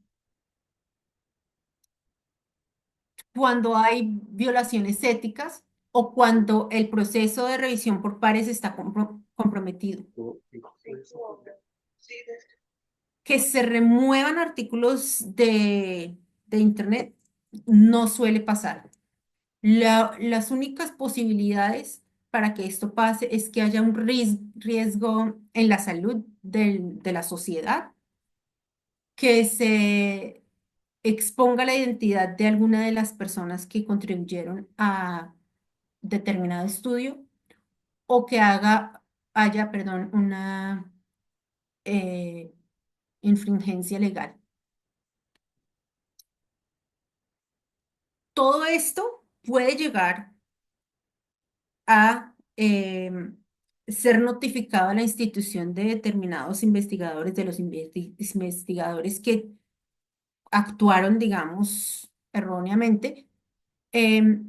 Speaker 1: cuando hay violaciones éticas o cuando el proceso de revisión por pares está comprometido. Que se remuevan artículos de Internet no suele pasar. Las únicas posibilidades para que esto pase es que haya un riesgo en la salud de la sociedad, que se exponga la identidad de alguna de las personas que contribuyeron a determinado estudio o que haya, perdón, una eh, infringencia legal. Todo esto puede llegar a ser notificado a la institución de determinados investigadores, de los investigadores que actuaron, digamos, erróneamente. Em,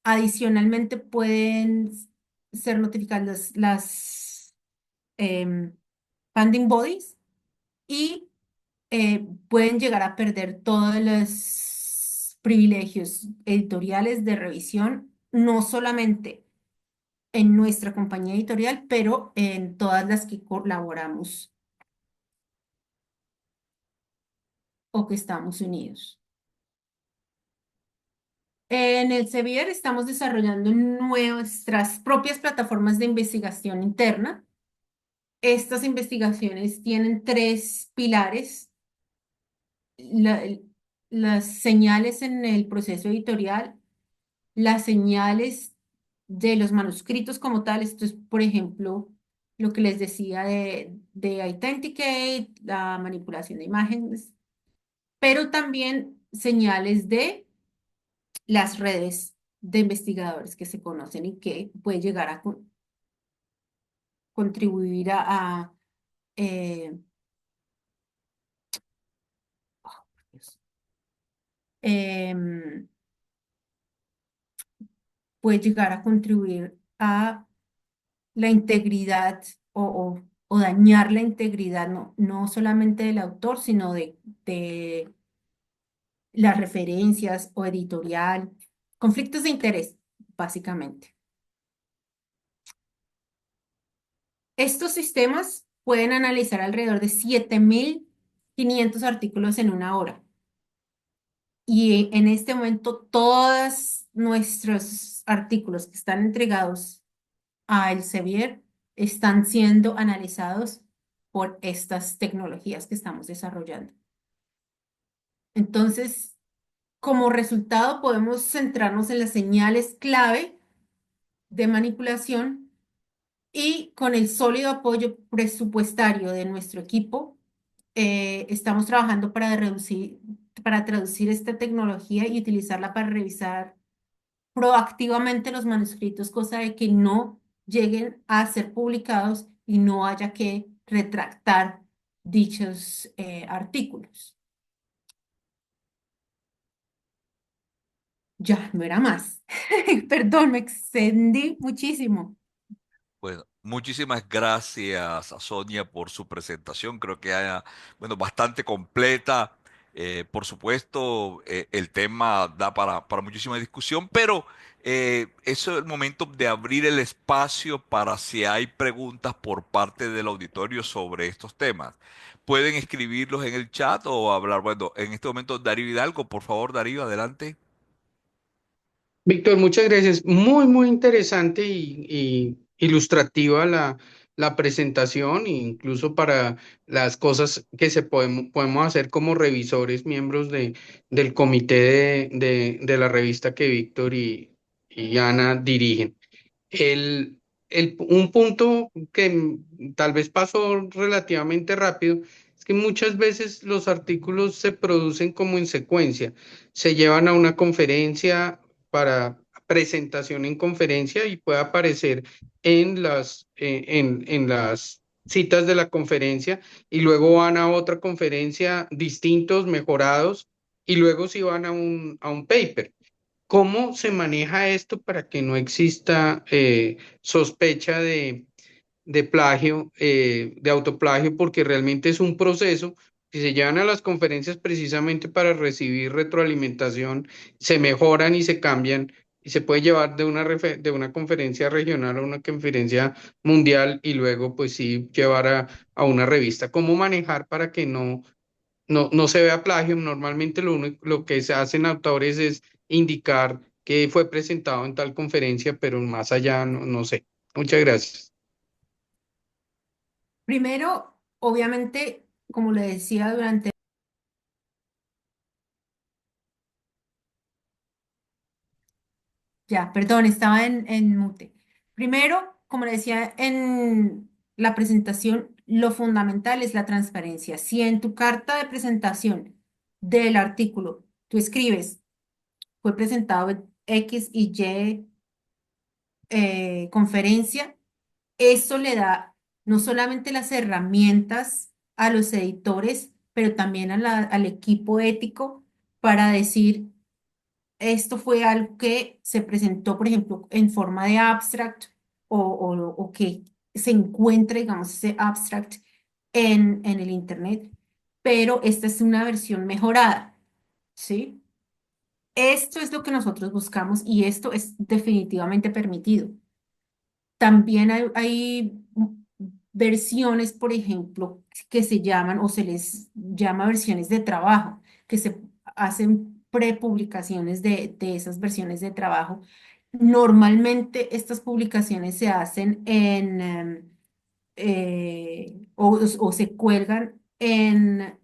Speaker 1: Adicionalmente, pueden ser notificadas las em, funding bodies y pueden llegar a perder todos los privilegios editoriales de revisión, no solamente en nuestra compañía editorial, pero en todas las que colaboramos o que estamos unidos. En el Sevier estamos desarrollando nuestras propias plataformas de investigación interna. Estas investigaciones tienen tres pilares: la- las señales en el proceso editorial, las señales de los manuscritos como tal. Esto es, por ejemplo, lo que les decía de Authenticate, la manipulación de imágenes, pero también señales de las redes de investigadores que se conocen y que puede llegar a contribuir a, eh, em, puede llegar a contribuir a la integridad o dañar la integridad, no solamente del autor, sino de las referencias o editorial, conflictos de interés, básicamente. Estos sistemas pueden analizar alrededor de 7.500 artículos en una hora. Y en este momento todos nuestros artículos que están entregados a Elsevier están siendo analizados por estas tecnologías que estamos desarrollando. Entonces, como resultado, podemos centrarnos en las señales clave de manipulación y con el sólido apoyo presupuestario de nuestro equipo, estamos trabajando para traducir esta tecnología y utilizarla para revisar proactivamente los manuscritos, cosa de que no lleguen a ser publicados y no haya que retractar dichos artículos. Ya, no era más. Perdón, me extendí muchísimo.
Speaker 2: Bueno, muchísimas gracias a Sonia por su presentación. Creo que haya, bueno, bastante completa. Por supuesto, el tema da para muchísima discusión, pero eso es el momento de abrir el espacio para si hay preguntas por parte del auditorio sobre estos temas. Pueden escribirlos en el chat o hablar. Bueno, en este momento, Darío Hidalgo, por favor, Darío, adelante.
Speaker 3: Víctor, muchas gracias. Muy, muy interesante y ilustrativa la presentación, e incluso para las cosas que podemos hacer como revisores, miembros del comité de la revista que Víctor y Ana dirigen. El, un punto que tal vez pasó relativamente rápido es que muchas veces los artículos se producen como en secuencia. Se llevan a una conferencia para presentación en conferencia y puede aparecer en las citas de la conferencia y luego van a otra conferencia distintos, mejorados, y luego si van a un paper. ¿Cómo se maneja esto para que no exista sospecha de plagio, de autoplagio? Porque realmente es un proceso que se llevan a las conferencias precisamente para recibir retroalimentación, se mejoran y se cambian y se puede llevar de una conferencia regional a una conferencia mundial y luego pues sí llevar a una revista. ¿Cómo manejar para que no se vea plagio? Normalmente lo que se hacen autores es indicar que fue presentado en tal conferencia, pero más allá no sé. Muchas gracias.
Speaker 1: Primero, obviamente, como le decía durante, ya, perdón, estaba en mute. Primero, como le decía en la presentación, lo fundamental es la transparencia. Si en tu carta de presentación del artículo tú escribes, fue presentado en X y Y conferencia, eso le da no solamente las herramientas a los editores, pero también a al equipo ético para decir, esto fue algo que se presentó, por ejemplo, en forma de abstract o que se encuentre, digamos, ese abstract en el Internet, pero esta es una versión mejorada, ¿sí? Esto es lo que nosotros buscamos y esto es definitivamente permitido. También hay versiones, por ejemplo, que se llaman o se les llama versiones de trabajo, que se hacen prepublicaciones de esas versiones de trabajo. Normalmente estas publicaciones se hacen o se cuelgan en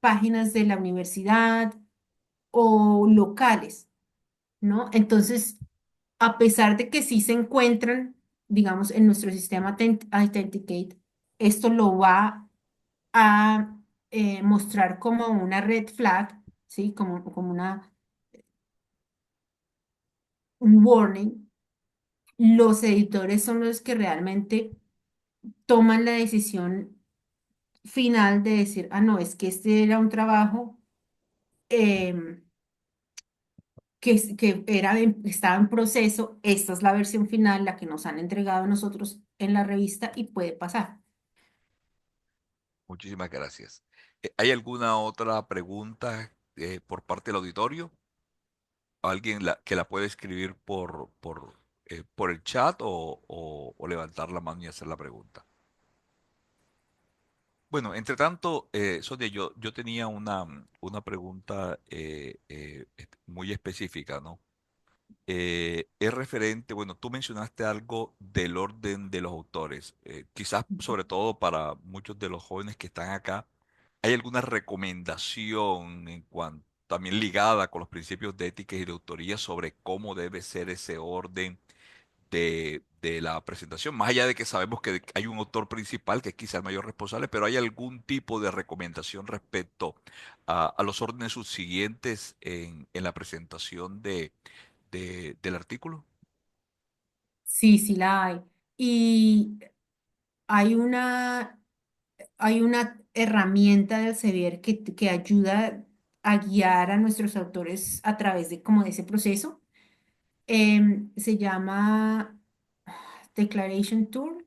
Speaker 1: páginas de la universidad o locales, ¿no? Entonces, a pesar de que sí se encuentran, digamos, en nuestro sistema Authenticate, esto lo va a mostrar como una red flag, ¿sí? Como un warning. Los editores son los que realmente toman la decisión final de decir, ah, no, es que este era un trabajo em, que era, estaba en proceso, esta es la versión final, la que nos han entregado a nosotros en la revista y puede pasar.
Speaker 2: Muchísimas gracias. ¿Hay alguna otra pregunta por parte del auditorio? ¿Alguien que la puede escribir por el chat o levantar la mano y hacer la pregunta? Bueno, entre tanto, Sonia, yo tenía una pregunta muy específica, ¿no? Es referente, bueno, tú mencionaste algo del orden de los autores. Quizás, sobre todo para muchos de los jóvenes que están acá, ¿hay alguna recomendación en cuanto, también ligada con los principios de ética y de autoría sobre cómo debe ser ese orden de la presentación? Más allá de que sabemos que hay un autor principal que es quizá el mayor responsable, pero ¿hay algún tipo de recomendación respecto a los órdenes subsiguientes en la presentación del artículo?
Speaker 1: Sí, sí la hay. Y hay hay una herramienta de Elsevier que ayuda a guiar a nuestros autores a través de como de ese proceso. Se llama Declaration Tour,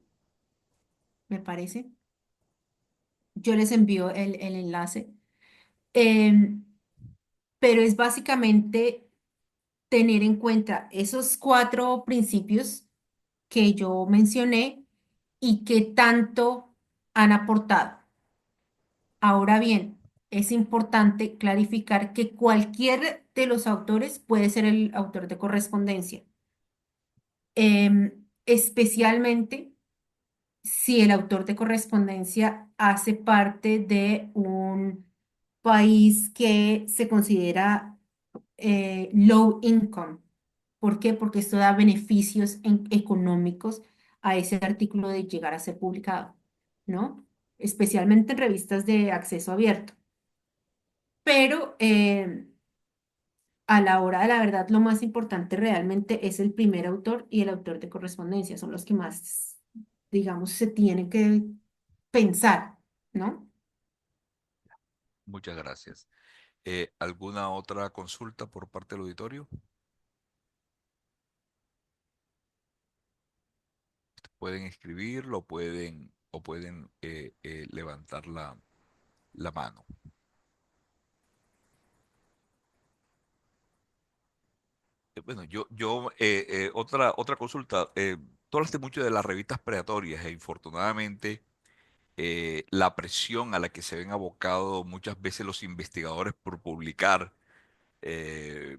Speaker 1: me parece. Yo les envío el enlace. Em, pero es básicamente tener en cuenta esos cuatro principios que yo mencioné y que tanto han aportado. Ahora bien, es importante clarificar que cualquier de los autores puede ser el autor de correspondencia. Especialmente si el autor de correspondencia hace parte de un país que se considera low income. ¿Por qué? Porque esto da beneficios económicos a ese artículo de llegar a ser publicado, ¿no? Especialmente en revistas de acceso abierto. Pero a la hora de la verdad, lo más importante realmente es el primer autor y el autor de correspondencia. Son los que más, digamos, se tienen que pensar, ¿no?
Speaker 2: Muchas gracias. ¿Alguna otra consulta por parte del auditorio? Pueden escribirlo, o pueden levantar la mano. Bueno, otra consulta. Tú hablaste mucho de las revistas predatorias e infortunadamente la presión a la que se ven abocados muchas veces los investigadores por publicar. eh,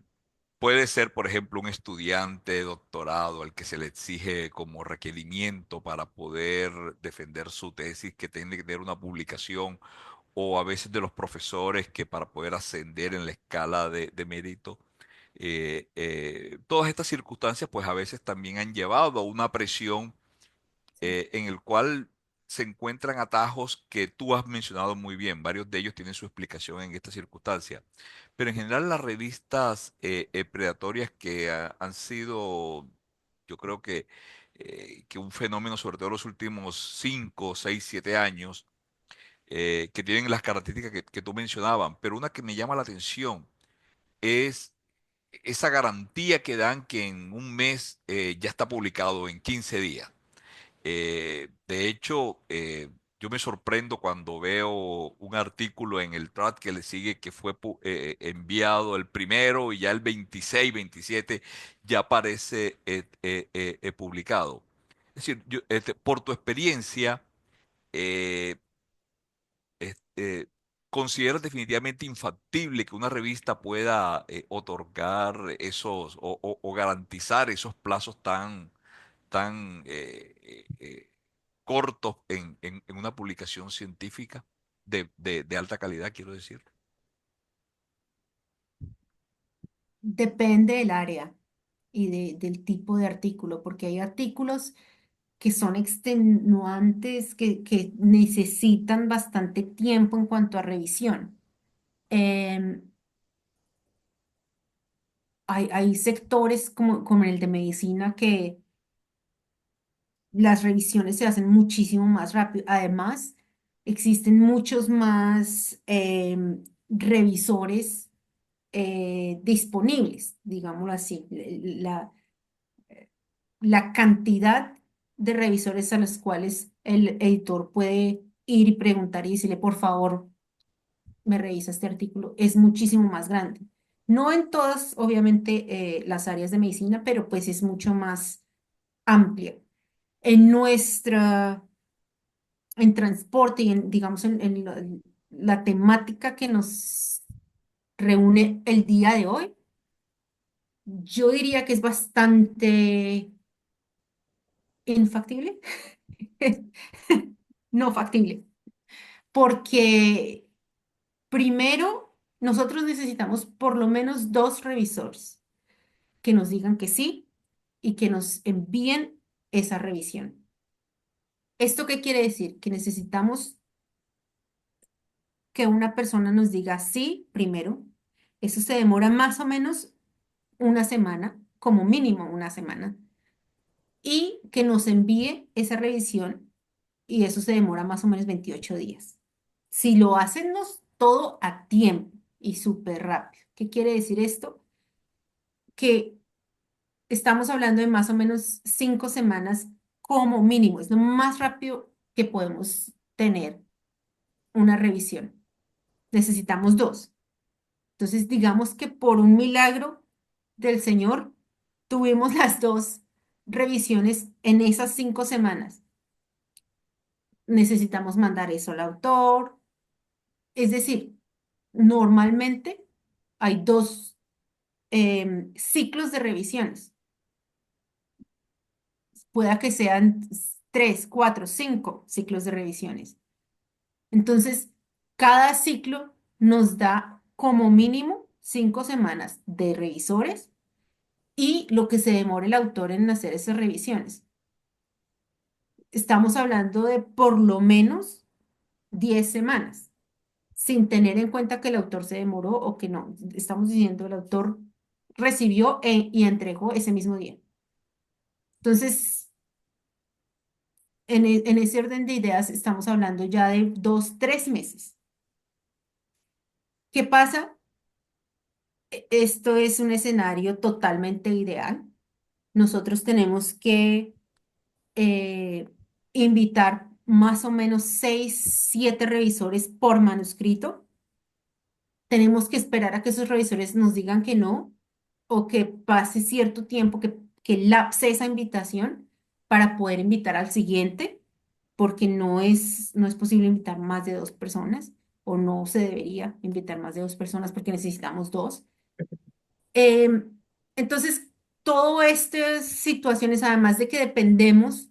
Speaker 2: Puede ser, por ejemplo, un estudiante de doctorado al que se le exige como requerimiento para poder defender su tesis que tiene que tener una publicación, o a veces de los profesores que para poder ascender en la escala de mérito. Todas estas circunstancias pues a veces también han llevado a una presión
Speaker 1: Sí.
Speaker 2: en el cual se encuentran atajos que tú has mencionado muy bien. Varios de ellos tienen su explicación en esta circunstancia. Pero en general las revistas predatorias que han sido, yo creo que un fenómeno, sobre todo en los últimos 5, 6, 7 años, que tienen las características que tú mencionabas, pero una que me llama la atención es esa garantía que dan que en un mes ya está publicado, en 15 días. De hecho, yo me sorprendo cuando veo un artículo en el thread que le sigue que fue enviado el primero y ya el 26, 27 ya aparece publicado. Es decir, por tu experiencia, eh, ¿consideras definitivamente infactible que una revista pueda otorgar esos o garantizar esos plazos tan cortos en una publicación científica de alta calidad, quiero decir?
Speaker 1: Depende del área y del tipo de artículo, porque hay artículos que son extenuantes, que necesitan bastante tiempo en cuanto a revisión. Em, hay sectores como el de medicina que las revisiones se hacen muchísimo más rápido. Además, existen muchos más revisores disponibles, digámoslo así. La cantidad de revisores a los cuales el editor puede ir y preguntar y decirle, por favor, me revisa este artículo, es muchísimo más grande. No en todas, obviamente, las áreas de medicina, pero pues es mucho más amplia. En en transporte y digamos, en la temática que nos reúne el día de hoy, yo diría que es bastante infactible, no factible, porque primero nosotros necesitamos por lo menos dos revisores que nos digan que sí y que nos envíen esa revisión. ¿Esto qué quiere decir? Que necesitamos que una persona nos diga sí primero. Eso se demora más o menos una semana, como mínimo una semana, y que nos envíe esa revisión y eso se demora más o menos 28 días. Si lo hacemos todo a tiempo y súper rápido, ¿qué quiere decir esto? Que estamos hablando de más o menos 5 semanas como mínimo, es lo más rápido que podemos tener una revisión. Necesitamos dos. Entonces, digamos que por un milagro del Señor, tuvimos las dos revisiones en esas 5 semanas. Necesitamos mandar eso al autor. Es decir, normalmente hay dos ciclos de revisiones. Pueda que sean 3, 4, 5 ciclos de revisiones. Entonces, cada ciclo nos da como mínimo 5 semanas de revisores y lo que se demora el autor en hacer esas revisiones. Estamos hablando de por lo menos 10 semanas, sin tener en cuenta que el autor se demoró o que no. Estamos diciendo el autor recibió y entregó ese mismo día. Entonces, en ese orden de ideas, estamos hablando ya de 2, 3 meses. ¿Qué pasa? Esto es un escenario totalmente ideal. Nosotros tenemos que eh, invitar más o menos 6, 7 revisores por manuscrito. Tenemos que esperar a que esos revisores nos digan que no o que pase cierto tiempo, que lapse esa invitación para poder invitar al siguiente, porque no es posible invitar más de 2 personas o no se debería invitar más de 2 personas porque necesitamos 2. Em, entonces, todo estas situaciones, además de que dependemos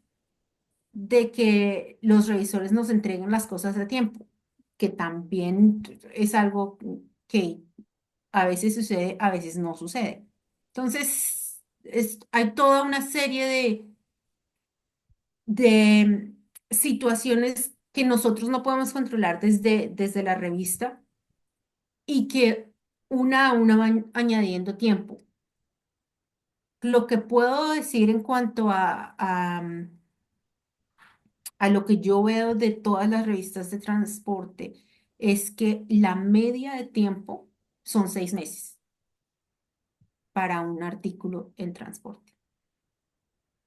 Speaker 1: de que los revisores nos entreguen las cosas a tiempo, que también es algo que a veces sucede, a veces no sucede. Entonces, hay toda una serie de situaciones que nosotros no podemos controlar desde la revista y que una a una van añadiendo tiempo. Lo que puedo decir en cuanto a lo que yo veo de todas las revistas de transporte es que la media de tiempo son 6 meses para un artículo en transporte.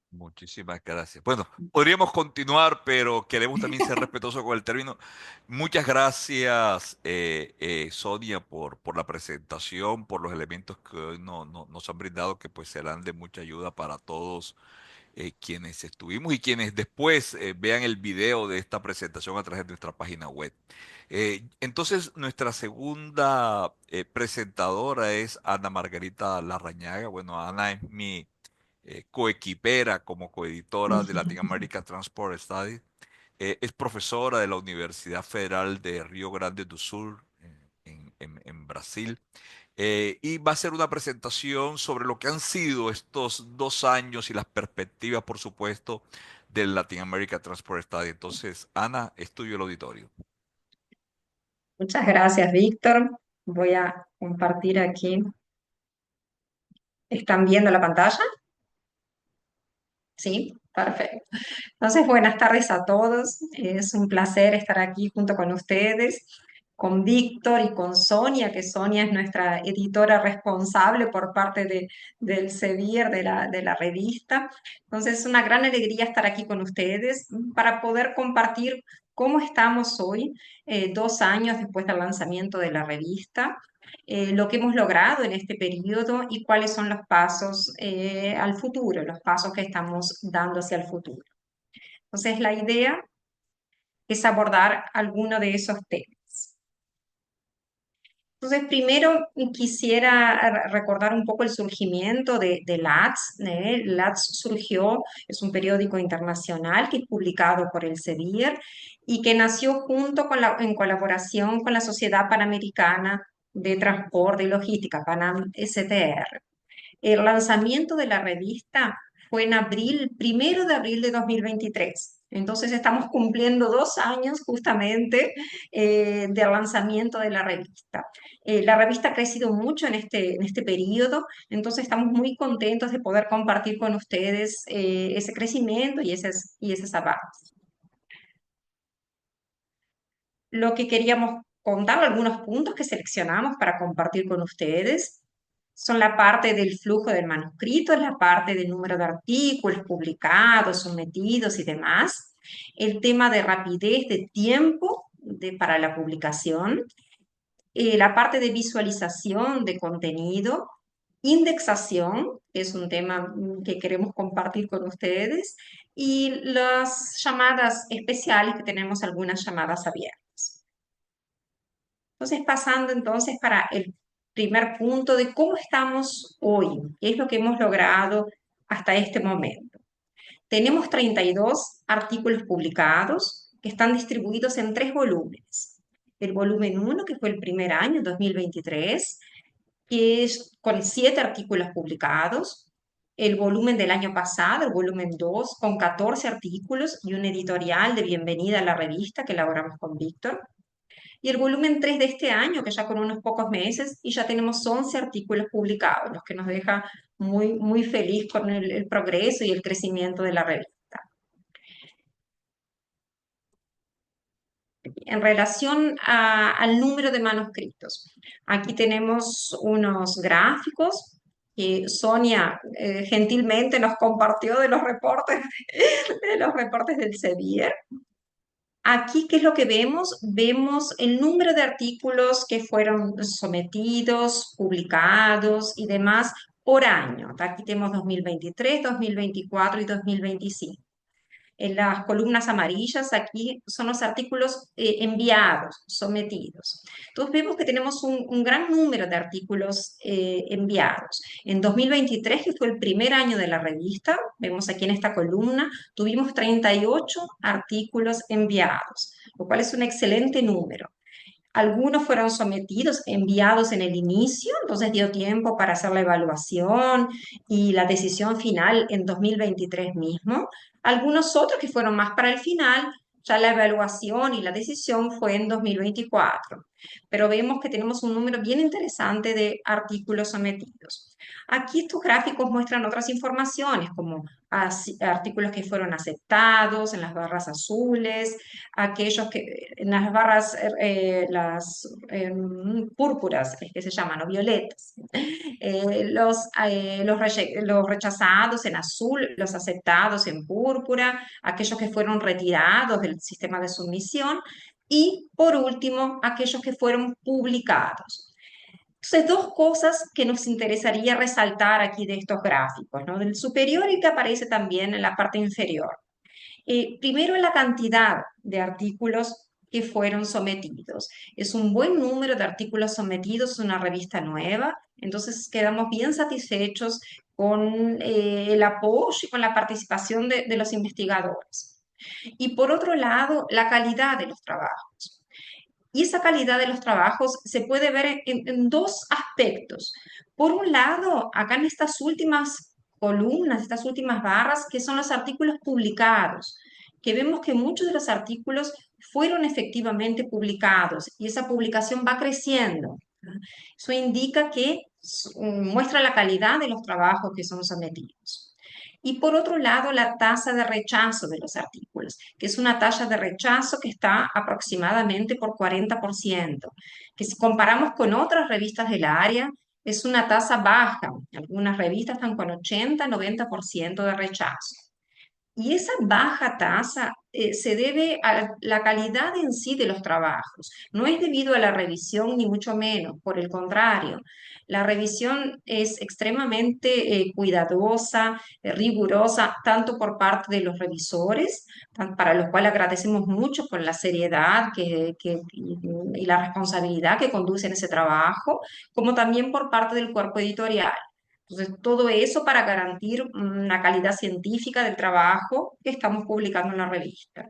Speaker 2: Muchísimas gracias. Bueno, podríamos continuar, pero queremos también ser respetuosos con el término. Muchas gracias, Sonia, por la presentación, por los elementos que hoy nos han brindado, que pues serán de mucha ayuda para todos quienes estuvimos y quienes después vean el video de esta presentación a través de nuestra página web. Entonces, nuestra segunda presentadora es Ana Margarita Larrañaga. Bueno, Ana es mi coequipera como coeditora de Latin American Transport Studies. Es profesora de la Universidad Federal de Río Grande do Sul en Brasil. Y va a ser una presentación sobre lo que han sido estos 2 años y las perspectivas, por supuesto, del Latin American Transport Study. Entonces, Ana, es tuyo el auditorio.
Speaker 4: Muchas gracias, Víctor. Voy a compartir aquí. ¿Están viendo la pantalla? Sí, perfecto. Entonces, buenas tardes a todos. Es un placer estar aquí junto con ustedes, con Víctor y con Sonia, que Sonia es nuestra editora responsable por parte del CEVIR, de la revista. Entonces, es una gran alegría estar aquí con ustedes para poder compartir cómo estamos hoy, 2 años después del lanzamiento de la revista, lo que hemos logrado en este periodo y cuáles son los pasos al futuro, los pasos que estamos dando hacia el futuro. Entonces, la idea es abordar alguno de esos temas. Entonces, primero quisiera recordar un poco el surgimiento de LATS. LATS surgió, es un periódico internacional que es publicado por el CEVIR y que nació en colaboración con la Sociedad Panamericana de Transporte y Logística, Panam STR. El lanzamiento de la revista fue en abril, 1 de abril de 2023. Entonces estamos cumpliendo 2 años justamente del lanzamiento de la revista. La revista ha crecido mucho en este periodo, entonces estamos muy contentos de poder compartir con ustedes ese crecimiento y esos avances. Lo que queríamos contar, algunos puntos que seleccionamos para compartir con ustedes, son la parte del flujo del manuscrito, la parte del número de artículos publicados, sometidos y demás, el tema de rapidez de tiempo para la publicación, la parte de visualización de contenido, indexación, que es un tema que queremos compartir con ustedes, y las llamadas especiales, que tenemos algunas llamadas abiertas. Entonces, pasando entonces para el primer punto de cómo estamos hoy, qué es lo que hemos logrado hasta este momento. tenemos 32 artículos publicados que están distribuidos en 3 volúmenes. El volumen 1, que fue el primer año, 2023, que es con 7 artículos publicados. El volumen del año pasado, el volumen 2, con 14 artículos y un editorial de bienvenida a la revista que elaboramos con Víctor. Y el volumen 3 de este año, que ya con unos pocos meses, y ya tenemos 11 artículos publicados, lo que nos deja muy, muy feliz con el progreso y el crecimiento de la revista. En relación al número de manuscritos, aquí tenemos unos gráficos que Sonia gentilmente nos compartió de los reportes, de los reportes del Sevier. Aquí, ¿qué es lo que vemos? Vemos el número de artículos que fueron sometidos, publicados y demás por año. Aquí tenemos 2023, 2024 y 2025. En las columnas amarillas, aquí son los artículos enviados, sometidos. Entonces vemos que tenemos un gran número de artículos enviados. En 2023, que fue el primer año de la revista, vemos aquí en esta columna, tuvimos 38 artículos enviados, lo cual es un excelente número. Algunos fueron sometidos, enviados en el inicio, entonces dio tiempo para hacer la evaluación y la decisión final en 2023 mismo. Algunos otros que fueron más para el final, ya la evaluación y la decisión fue en 2024. Pero vemos que tenemos un número bien interesante de artículos sometidos. Aquí estos gráficos muestran otras informaciones, como artículos que fueron aceptados en las barras azules, aquellos que en las barras, púrpuras, es que se llaman, o violetas, los rechazados en azul, los aceptados en púrpura, aquellos que fueron retirados del sistema de sumisión y, por último, aquellos que fueron publicados. Entonces, dos cosas que nos interesaría resaltar aquí de estos gráficos, ¿no? Del superior y que aparece también en la parte inferior. Primero, la cantidad de artículos que fueron sometidos. Es un buen número de artículos sometidos, una revista nueva, entonces quedamos bien satisfechos con el apoyo y con la participación de los investigadores. Y por otro lado, la calidad de los trabajos. Y esa calidad de los trabajos se puede ver en dos aspectos. Por un lado, acá en estas últimas columnas, estas últimas barras, que son los artículos publicados, que vemos que muchos de los artículos fueron efectivamente publicados y esa publicación va creciendo. Eso indica que muestra la calidad de los trabajos que son sometidos. Y por otro lado, la tasa de rechazo de los artículos, que es una tasa de rechazo que está aproximadamente por 40%, que si comparamos con otras revistas del área, es una tasa baja. Algunas revistas están con 80-90% de rechazo. Y esa baja tasa se debe a la calidad en sí de los trabajos. No es debido a la revisión, ni mucho menos, por el contrario. La revisión es extremadamente cuidadosa, rigurosa, tanto por parte de los revisores, para los cuales agradecemos mucho por la seriedad y la responsabilidad que conducen ese trabajo, como también por parte del cuerpo editorial. Entonces, todo eso para garantir una calidad científica del trabajo que estamos publicando en la revista.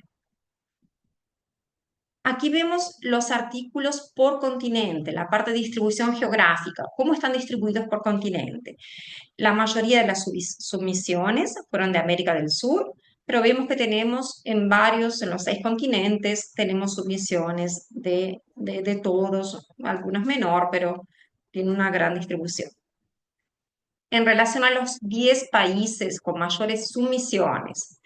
Speaker 4: Aquí vemos los artículos por continente, la parte de distribución geográfica, cómo están distribuidos por continente. La mayoría de las submisiones fueron de América del Sur, pero vemos que tenemos en los 6 continentes, tenemos submisiones de todos, algunas menor, pero tiene una gran distribución. En relación a los 10 países con mayores sumisiones,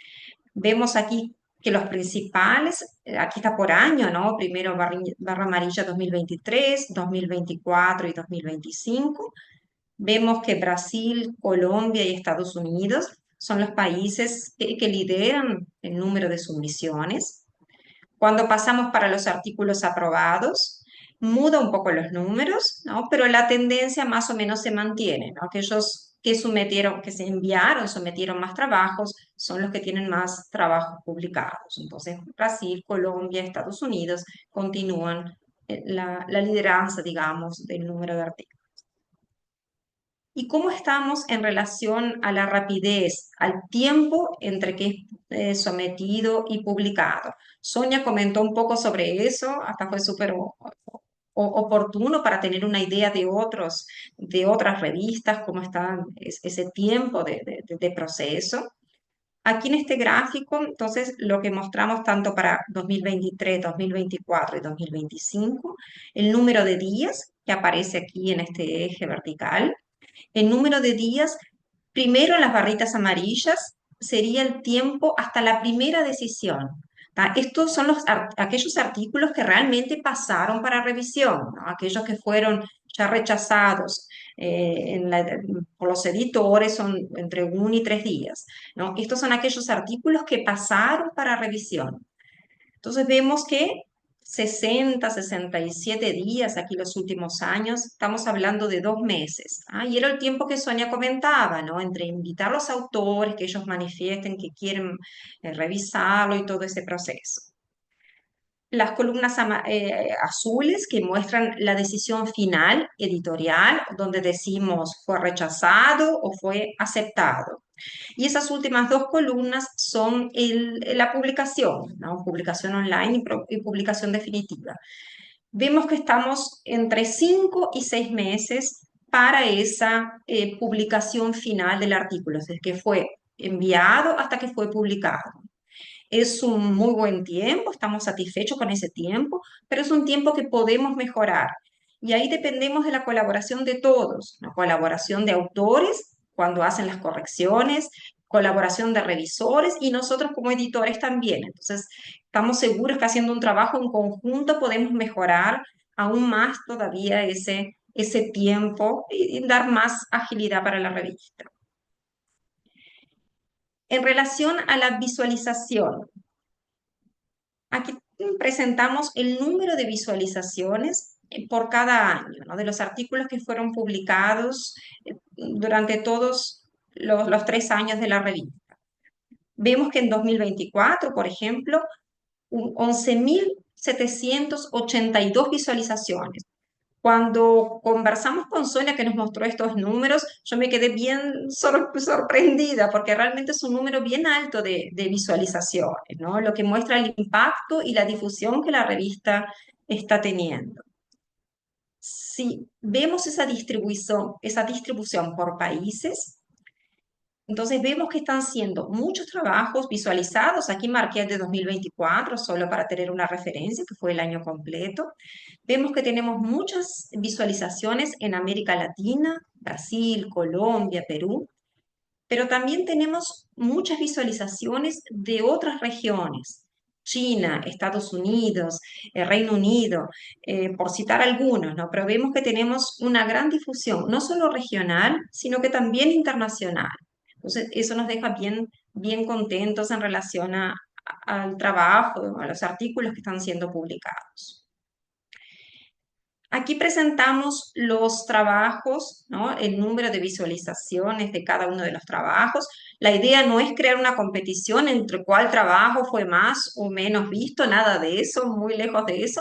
Speaker 4: vemos aquí que los principales, aquí está por año, ¿no? Primero barra amarilla 2023, 2024 y 2025. Vemos que Brasil, Colombia y Estados Unidos son los países que lideran el número de sumisiones. Cuando pasamos para los artículos aprobados, muda un poco los números, ¿no? Pero la tendencia más o menos se mantiene, ¿no? Aquellos que sometieron más trabajos, son los que tienen más trabajos publicados. Entonces, Brasil, Colombia, Estados Unidos continúan la lideranza, digamos, del número de artículos. y cómo estamos en relación a la rapidez, al tiempo entre que es sometido y publicado. Sonia comentó un poco sobre eso, hasta fue súper oportuno para tener una idea de otras revistas, cómo está ese tiempo de proceso. Aquí en este gráfico, entonces, lo que mostramos tanto para 2023, 2024 y 2025, el número de días que aparece aquí en este eje vertical, el número de días, primero en las barritas amarillas, sería el tiempo hasta la primera decisión. ¿Tá? Estos son aquellos artículos que realmente pasaron para revisión, ¿no? Aquellos que fueron ya rechazados por los editores son entre 1 y 3 días, ¿no? Estos son aquellos artículos que pasaron para revisión. Entonces vemos que 67 días aquí los últimos años, estamos hablando de 2 meses. ¿Ah? Y era el tiempo que Sonia comentaba, ¿no? Entre invitar a los autores, que ellos manifiesten que quieren revisarlo y todo ese proceso. Las columnas azules que muestran la decisión final editorial, donde decimos fue rechazado o fue aceptado. Y esas últimas dos columnas son la publicación, ¿no? Publicación online y publicación definitiva. Vemos que estamos entre 5 y 6 meses para esa publicación final del artículo, desde que fue enviado hasta que fue publicado. Es un muy buen tiempo, estamos satisfechos con ese tiempo, pero es un tiempo que podemos mejorar. Y ahí dependemos de la colaboración de todos, la colaboración de autores cuando hacen las correcciones, colaboración de revisores y nosotros como editores también. Entonces, estamos seguros que haciendo un trabajo en conjunto podemos mejorar aún más todavía ese tiempo y dar más agilidad para la revista. En relación a la visualización, aquí presentamos el número de visualizaciones por cada año, ¿no? De los artículos que fueron publicados durante todos los 3 años de la revista. Vemos que en 2024, por ejemplo, 11.782 visualizaciones. Cuando conversamos con Sonia, que nos mostró estos números, yo me quedé bien sorprendida porque realmente es un número bien alto de visualizaciones, ¿no? Lo que muestra el impacto y la difusión que la revista está teniendo. Si vemos esa distribución por países, entonces vemos que están siendo muchos trabajos visualizados. Aquí marqué el de 2024 solo para tener una referencia, que fue el año completo. Vemos que tenemos muchas visualizaciones en América Latina, Brasil, Colombia, Perú, pero también tenemos muchas visualizaciones de otras regiones. China, Estados Unidos, Reino Unido, por citar algunos, ¿no? Pero vemos que tenemos una gran difusión, no solo regional, sino que también internacional. Entonces, eso nos deja bien contentos en relación al trabajo, a los artículos que están siendo publicados. Aquí presentamos los trabajos, ¿no? El número de visualizaciones de cada uno de los trabajos. La idea no es crear una competición entre cuál trabajo fue más o menos visto, nada de eso, muy lejos de eso.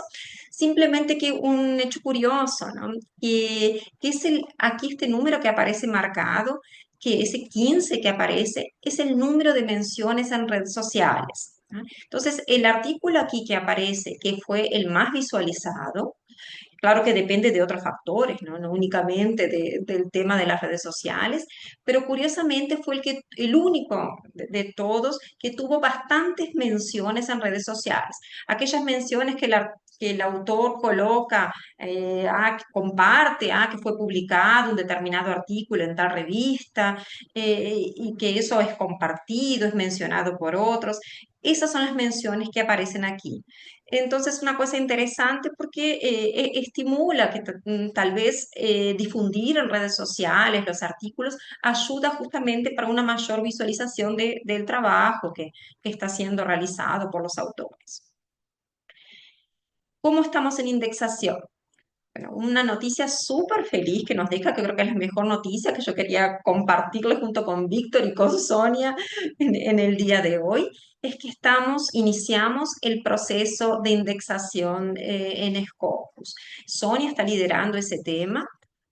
Speaker 4: Simplemente que un hecho curioso, ¿no? Que es aquí este número que aparece marcado, que ese 15 que aparece, es el número de menciones en redes sociales, ¿no? Entonces, el artículo aquí que aparece, que fue el más visualizado, claro que depende de otros factores, ¿no? No únicamente del tema de las redes sociales, pero curiosamente fue el único de todos que tuvo bastantes menciones en redes sociales. Aquellas menciones que el autor coloca, que comparte, que fue publicado un determinado artículo en tal revista, y que eso es compartido, es mencionado por otros. Esas son las menciones que aparecen aquí. Entonces, una cosa interesante porque estimula que tal vez difundir en redes sociales los artículos ayuda justamente para una mayor visualización del trabajo que está siendo realizado por los autores. ¿Cómo estamos en indexación? Bueno, una noticia súper feliz que nos deja, que creo que es la mejor noticia que yo quería compartirle junto con Víctor y con Sonia en el día de hoy, es que iniciamos el proceso de indexación en Scopus. Sonia está liderando ese tema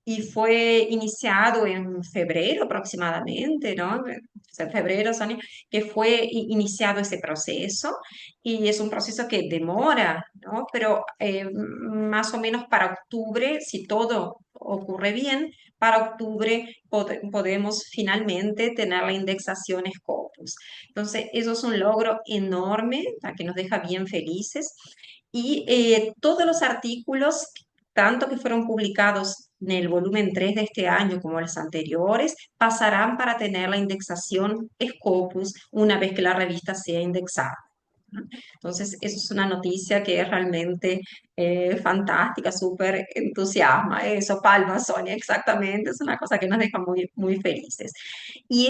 Speaker 4: y fue iniciado en febrero aproximadamente, ¿no? O sea, febrero, Sonia, que fue iniciado ese proceso y es un proceso que demora, ¿no? Pero más o menos para octubre, si todo ocurre bien, para octubre podemos finalmente tener la indexación Scopus. Entonces, eso es un logro enorme, que nos deja bien felices. Y todos los artículos, tanto que fueron publicados en el volumen 3 de este año como los anteriores, pasarán para tener la indexación Scopus una vez que la revista sea indexada, ¿no? Entonces, eso es una noticia que es realmente fantástica, súper entusiasma. Eso, palma, Sonia, exactamente. Es una cosa que nos deja muy, muy felices. Y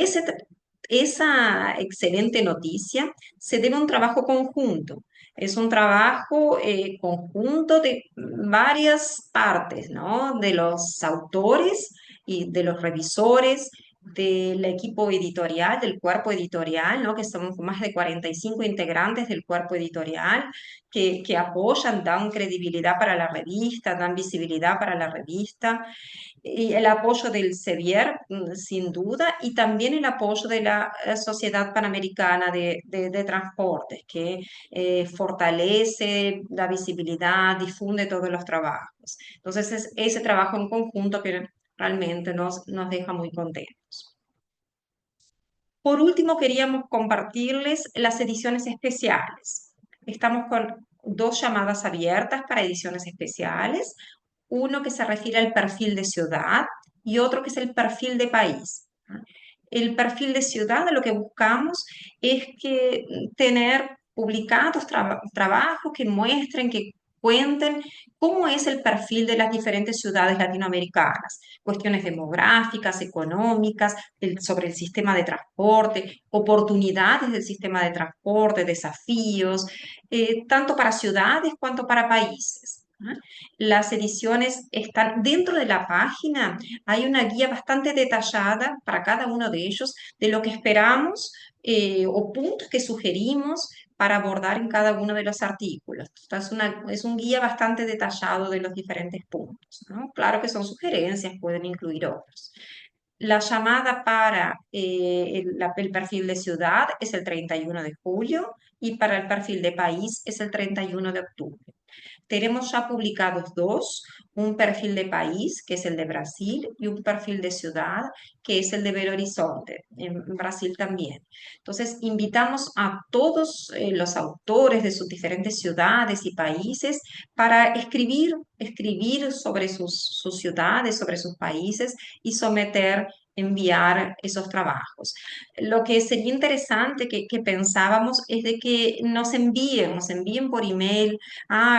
Speaker 4: esa excelente noticia se debe a un trabajo conjunto. Es un trabajo conjunto de varias partes, ¿no? De los autores y de los revisores, del equipo editorial, del cuerpo editorial, ¿no? Que somos más de 45 integrantes del cuerpo editorial que apoyan, dan credibilidad para la revista, dan visibilidad para la revista, y el apoyo del Sevier, sin duda, y también el apoyo de la Sociedad Panamericana de Transportes, que fortalece la visibilidad, difunde todos los trabajos. Entonces, es ese trabajo en conjunto que realmente nos deja muy contentos. Por último, queríamos compartirles las ediciones especiales. Estamos con dos llamadas abiertas para ediciones especiales, uno que se refiere al perfil de ciudad y otro que es el perfil de país. El perfil de ciudad, lo que buscamos es que tener publicados trabajos que muestren, que cuenten cómo es el perfil de las diferentes ciudades latinoamericanas, cuestiones demográficas, económicas, sobre el sistema de transporte, oportunidades del sistema de transporte, desafíos, tanto para ciudades cuanto para países, ¿no? Las ediciones están dentro de la página, hay una guía bastante detallada para cada uno de ellos de lo que esperamos o puntos que sugerimos para abordar en cada uno de los artículos. Entonces, es un guía bastante detallado de los diferentes puntos, ¿no? Claro que son sugerencias, pueden incluir otros. La llamada para el perfil de ciudad es el 31 de julio y para el perfil de país es el 31 de octubre. Tenemos ya publicados dos, un perfil de país, que es el de Brasil, y un perfil de ciudad, que es el de Belo Horizonte, en Brasil también. Entonces, invitamos a todos los autores de sus diferentes ciudades y países para escribir sobre sus ciudades, sobre sus países y enviar esos trabajos. Lo que sería interesante que pensábamos es de que nos envíen por email.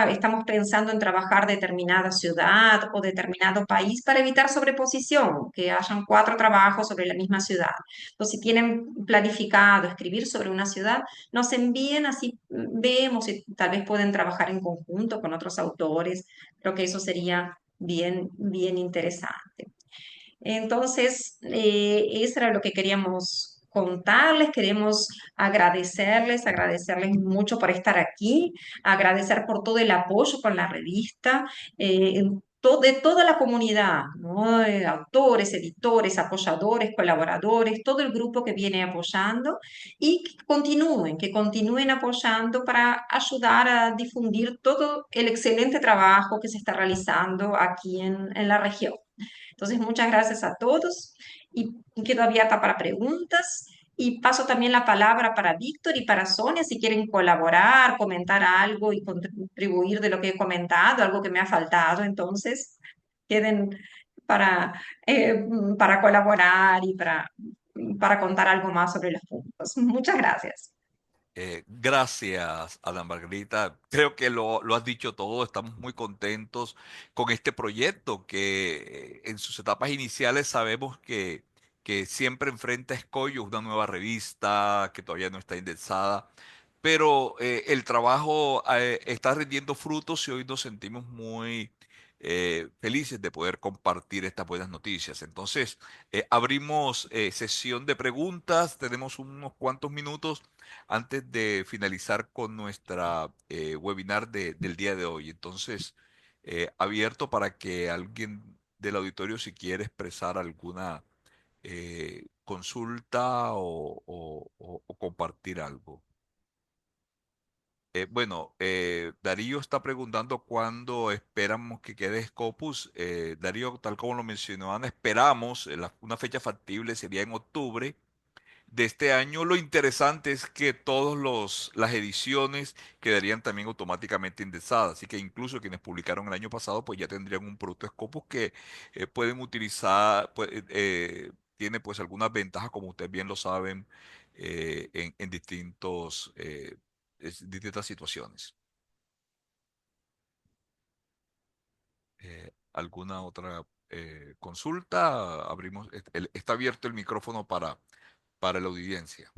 Speaker 4: Estamos pensando en trabajar determinada ciudad o determinado país para evitar sobreposición, que hayan cuatro trabajos sobre la misma ciudad. Entonces, si tienen planificado escribir sobre una ciudad, nos envíen, así vemos si tal vez pueden trabajar en conjunto con otros autores. Creo que eso sería bien, bien interesante. Entonces, eso era lo que queríamos contarles. Queremos agradecerles mucho por estar aquí, agradecer por todo el apoyo con la revista, de toda la comunidad, ¿no? Autores, editores, apoyadores, colaboradores, todo el grupo que viene apoyando y que continúen apoyando para ayudar a difundir todo el excelente trabajo que se está realizando aquí en la región. Entonces, muchas gracias a todos y quedo abierta para preguntas y paso también la palabra para Víctor y para Sonia si quieren colaborar, comentar algo y contribuir de lo que he comentado, algo que me ha faltado. Entonces, queden para, para colaborar y para contar algo más sobre los puntos. Muchas gracias.
Speaker 2: Gracias, Ana Margarita. Creo que lo has dicho todo. Estamos muy contentos con este proyecto que en sus etapas iniciales sabemos que siempre enfrenta escollos, una nueva revista que todavía no está indexada, pero el trabajo está rindiendo frutos y hoy nos sentimos muy felices de poder compartir estas buenas noticias. Entonces, abrimos sesión de preguntas. Tenemos unos cuantos minutos antes de finalizar con nuestra webinar del día de hoy. Entonces, abierto para que alguien del auditorio si quiere expresar alguna consulta o compartir algo. Bueno, Darío está preguntando cuándo esperamos que quede Scopus. Darío, tal como lo mencionó Ana, esperamos, una fecha factible sería en octubre de este año. Lo interesante es que todas las ediciones quedarían también automáticamente indexadas, así que incluso quienes publicaron el año pasado pues ya tendrían un producto Scopus que pueden utilizar, tiene pues algunas ventajas, como ustedes bien lo saben, en distintas situaciones. ¿Alguna otra consulta? Está abierto el micrófono para la audiencia.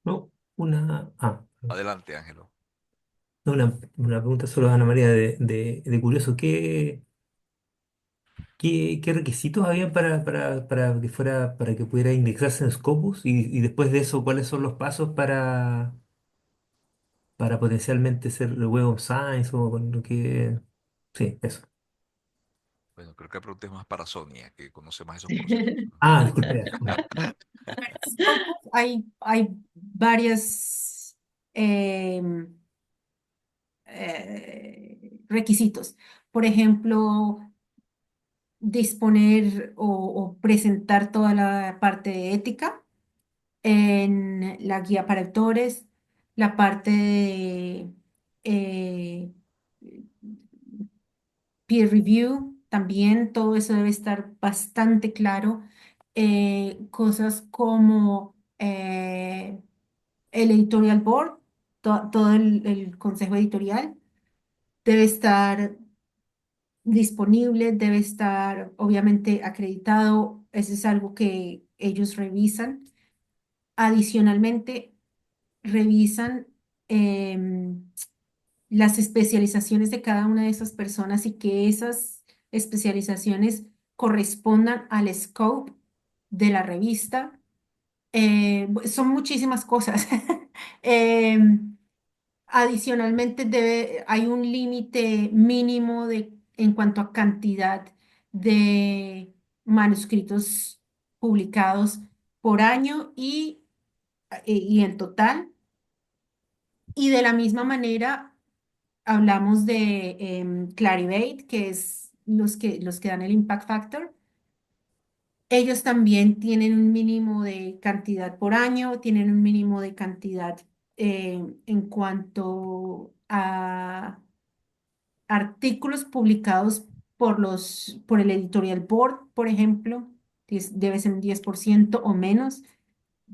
Speaker 5: No,
Speaker 2: Adelante, Ángelo.
Speaker 5: no, una pregunta solo a Ana María de curioso. ¿Qué requisitos había para que fuera, para que pudiera indexarse en Scopus? Y después de eso, ¿cuáles son los pasos para potencialmente ser Web of Science o con lo que... Sí, eso.
Speaker 2: Bueno, creo que la pregunta es más para Sonia, que conoce más esos procesos.
Speaker 5: Disculpe. Ya.
Speaker 1: Para Scopus hay varios requisitos. Por ejemplo, disponer o presentar toda la parte de ética en la guía para autores, la parte de eh, peer review, también todo eso debe estar bastante claro. Cosas como el editorial board, todo el consejo editorial debe estar disponible, debe estar obviamente acreditado. Eso es algo que ellos revisan. Adicionalmente, revisan em, las especializaciones de cada una de esas personas y que esas especializaciones correspondan al scope de la revista. Son muchísimas cosas. Em, Adicionalmente, hay un límite mínimo en cuanto a cantidad de manuscritos publicados por año y en total. Y de la misma manera, hablamos de Clarivate, que es los que dan el impact factor. Ellos también tienen un mínimo de cantidad por año, tienen un mínimo de cantidad en cuanto a artículos publicados por el editorial board, por ejemplo, debe ser un 10% o menos.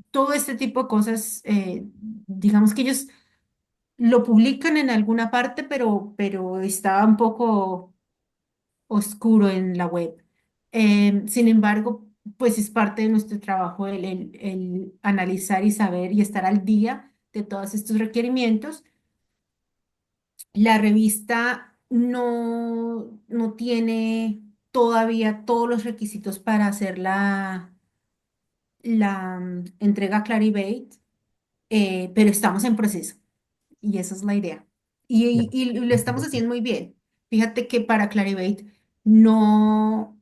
Speaker 1: Todo este tipo de cosas, digamos que ellos lo publican en alguna parte, pero está un poco oscuro en la web. Sin embargo, pues es parte de nuestro trabajo el analizar y saber y estar al día de todos estos requerimientos. La revista no tiene todavía todos los requisitos para hacer la entrega Clarivate, pero estamos en proceso y esa es la idea.
Speaker 5: Ya.
Speaker 1: Y lo estamos haciendo muy bien. Fíjate que para Clarivate no,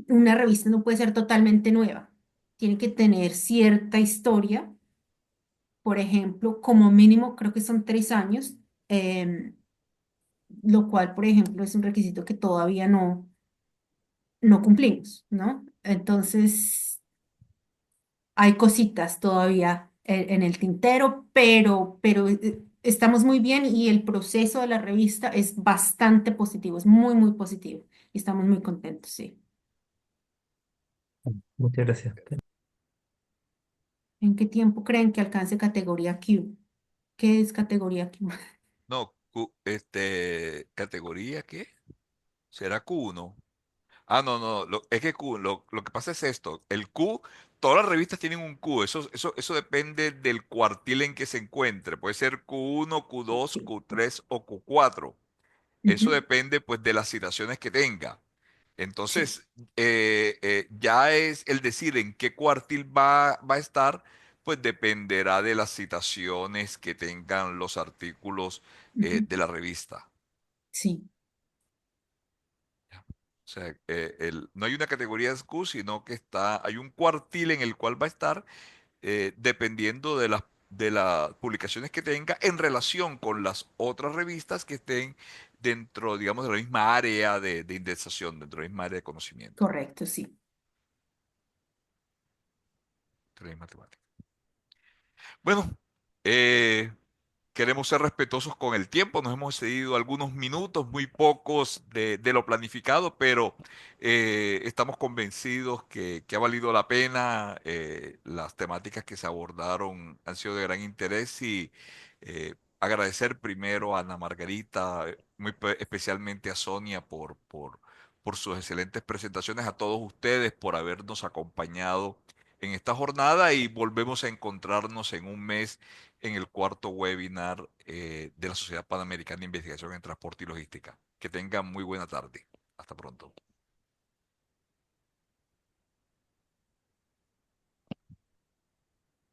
Speaker 1: una revista no puede ser totalmente nueva. Tiene que tener cierta historia, por ejemplo, como mínimo creo que son 3 años. em, lo cual, por ejemplo, es un requisito que todavía no cumplimos, ¿no? Entonces, hay cositas todavía en el tintero, pero estamos muy bien y el proceso de la revista es bastante positivo, es muy, muy positivo y estamos muy contentos, sí.
Speaker 5: Muchas gracias.
Speaker 1: ¿En qué tiempo creen que alcance categoría Q? ¿Qué es categoría Q?
Speaker 2: No, ¿categoría qué? ¿Será Q1? Ah, no, no, es que lo que pasa es esto, el Q, todas las revistas tienen un Q, eso depende del cuartil en que se encuentre, puede ser Q1, Q2, Q3 o Q4, eso
Speaker 1: Ujú.
Speaker 2: depende pues de las citaciones que tenga.
Speaker 1: Sí.
Speaker 2: Entonces, ya es el decir en qué cuartil va a estar, pues dependerá de las citaciones que tengan los artículos
Speaker 1: Ujú.
Speaker 2: de la revista.
Speaker 1: Sí,
Speaker 2: O sea, no hay una categoría SKU, sino que hay un cuartil en el cual va a estar dependiendo de las publicaciones que tenga en relación con las otras revistas que estén dentro, digamos, de la misma área de indexación, dentro de la misma área de conocimiento,
Speaker 1: correcto, sí.
Speaker 2: de la misma temática. Bueno, eh, queremos ser respetuosos con el tiempo, nos hemos cedido algunos minutos, muy pocos de lo planificado, pero estamos convencidos que ha valido la pena. Las temáticas que se abordaron han sido de gran interés y agradecer primero a Ana Margarita, especialmente a Sonia por sus excelentes presentaciones, a todos ustedes por habernos acompañado en esta jornada y volvemos a encontrarnos en un mes en el cuarto webinar de la Sociedad Panamericana de Investigación en Transporte y Logística. Que tengan muy buena tarde. Hasta pronto.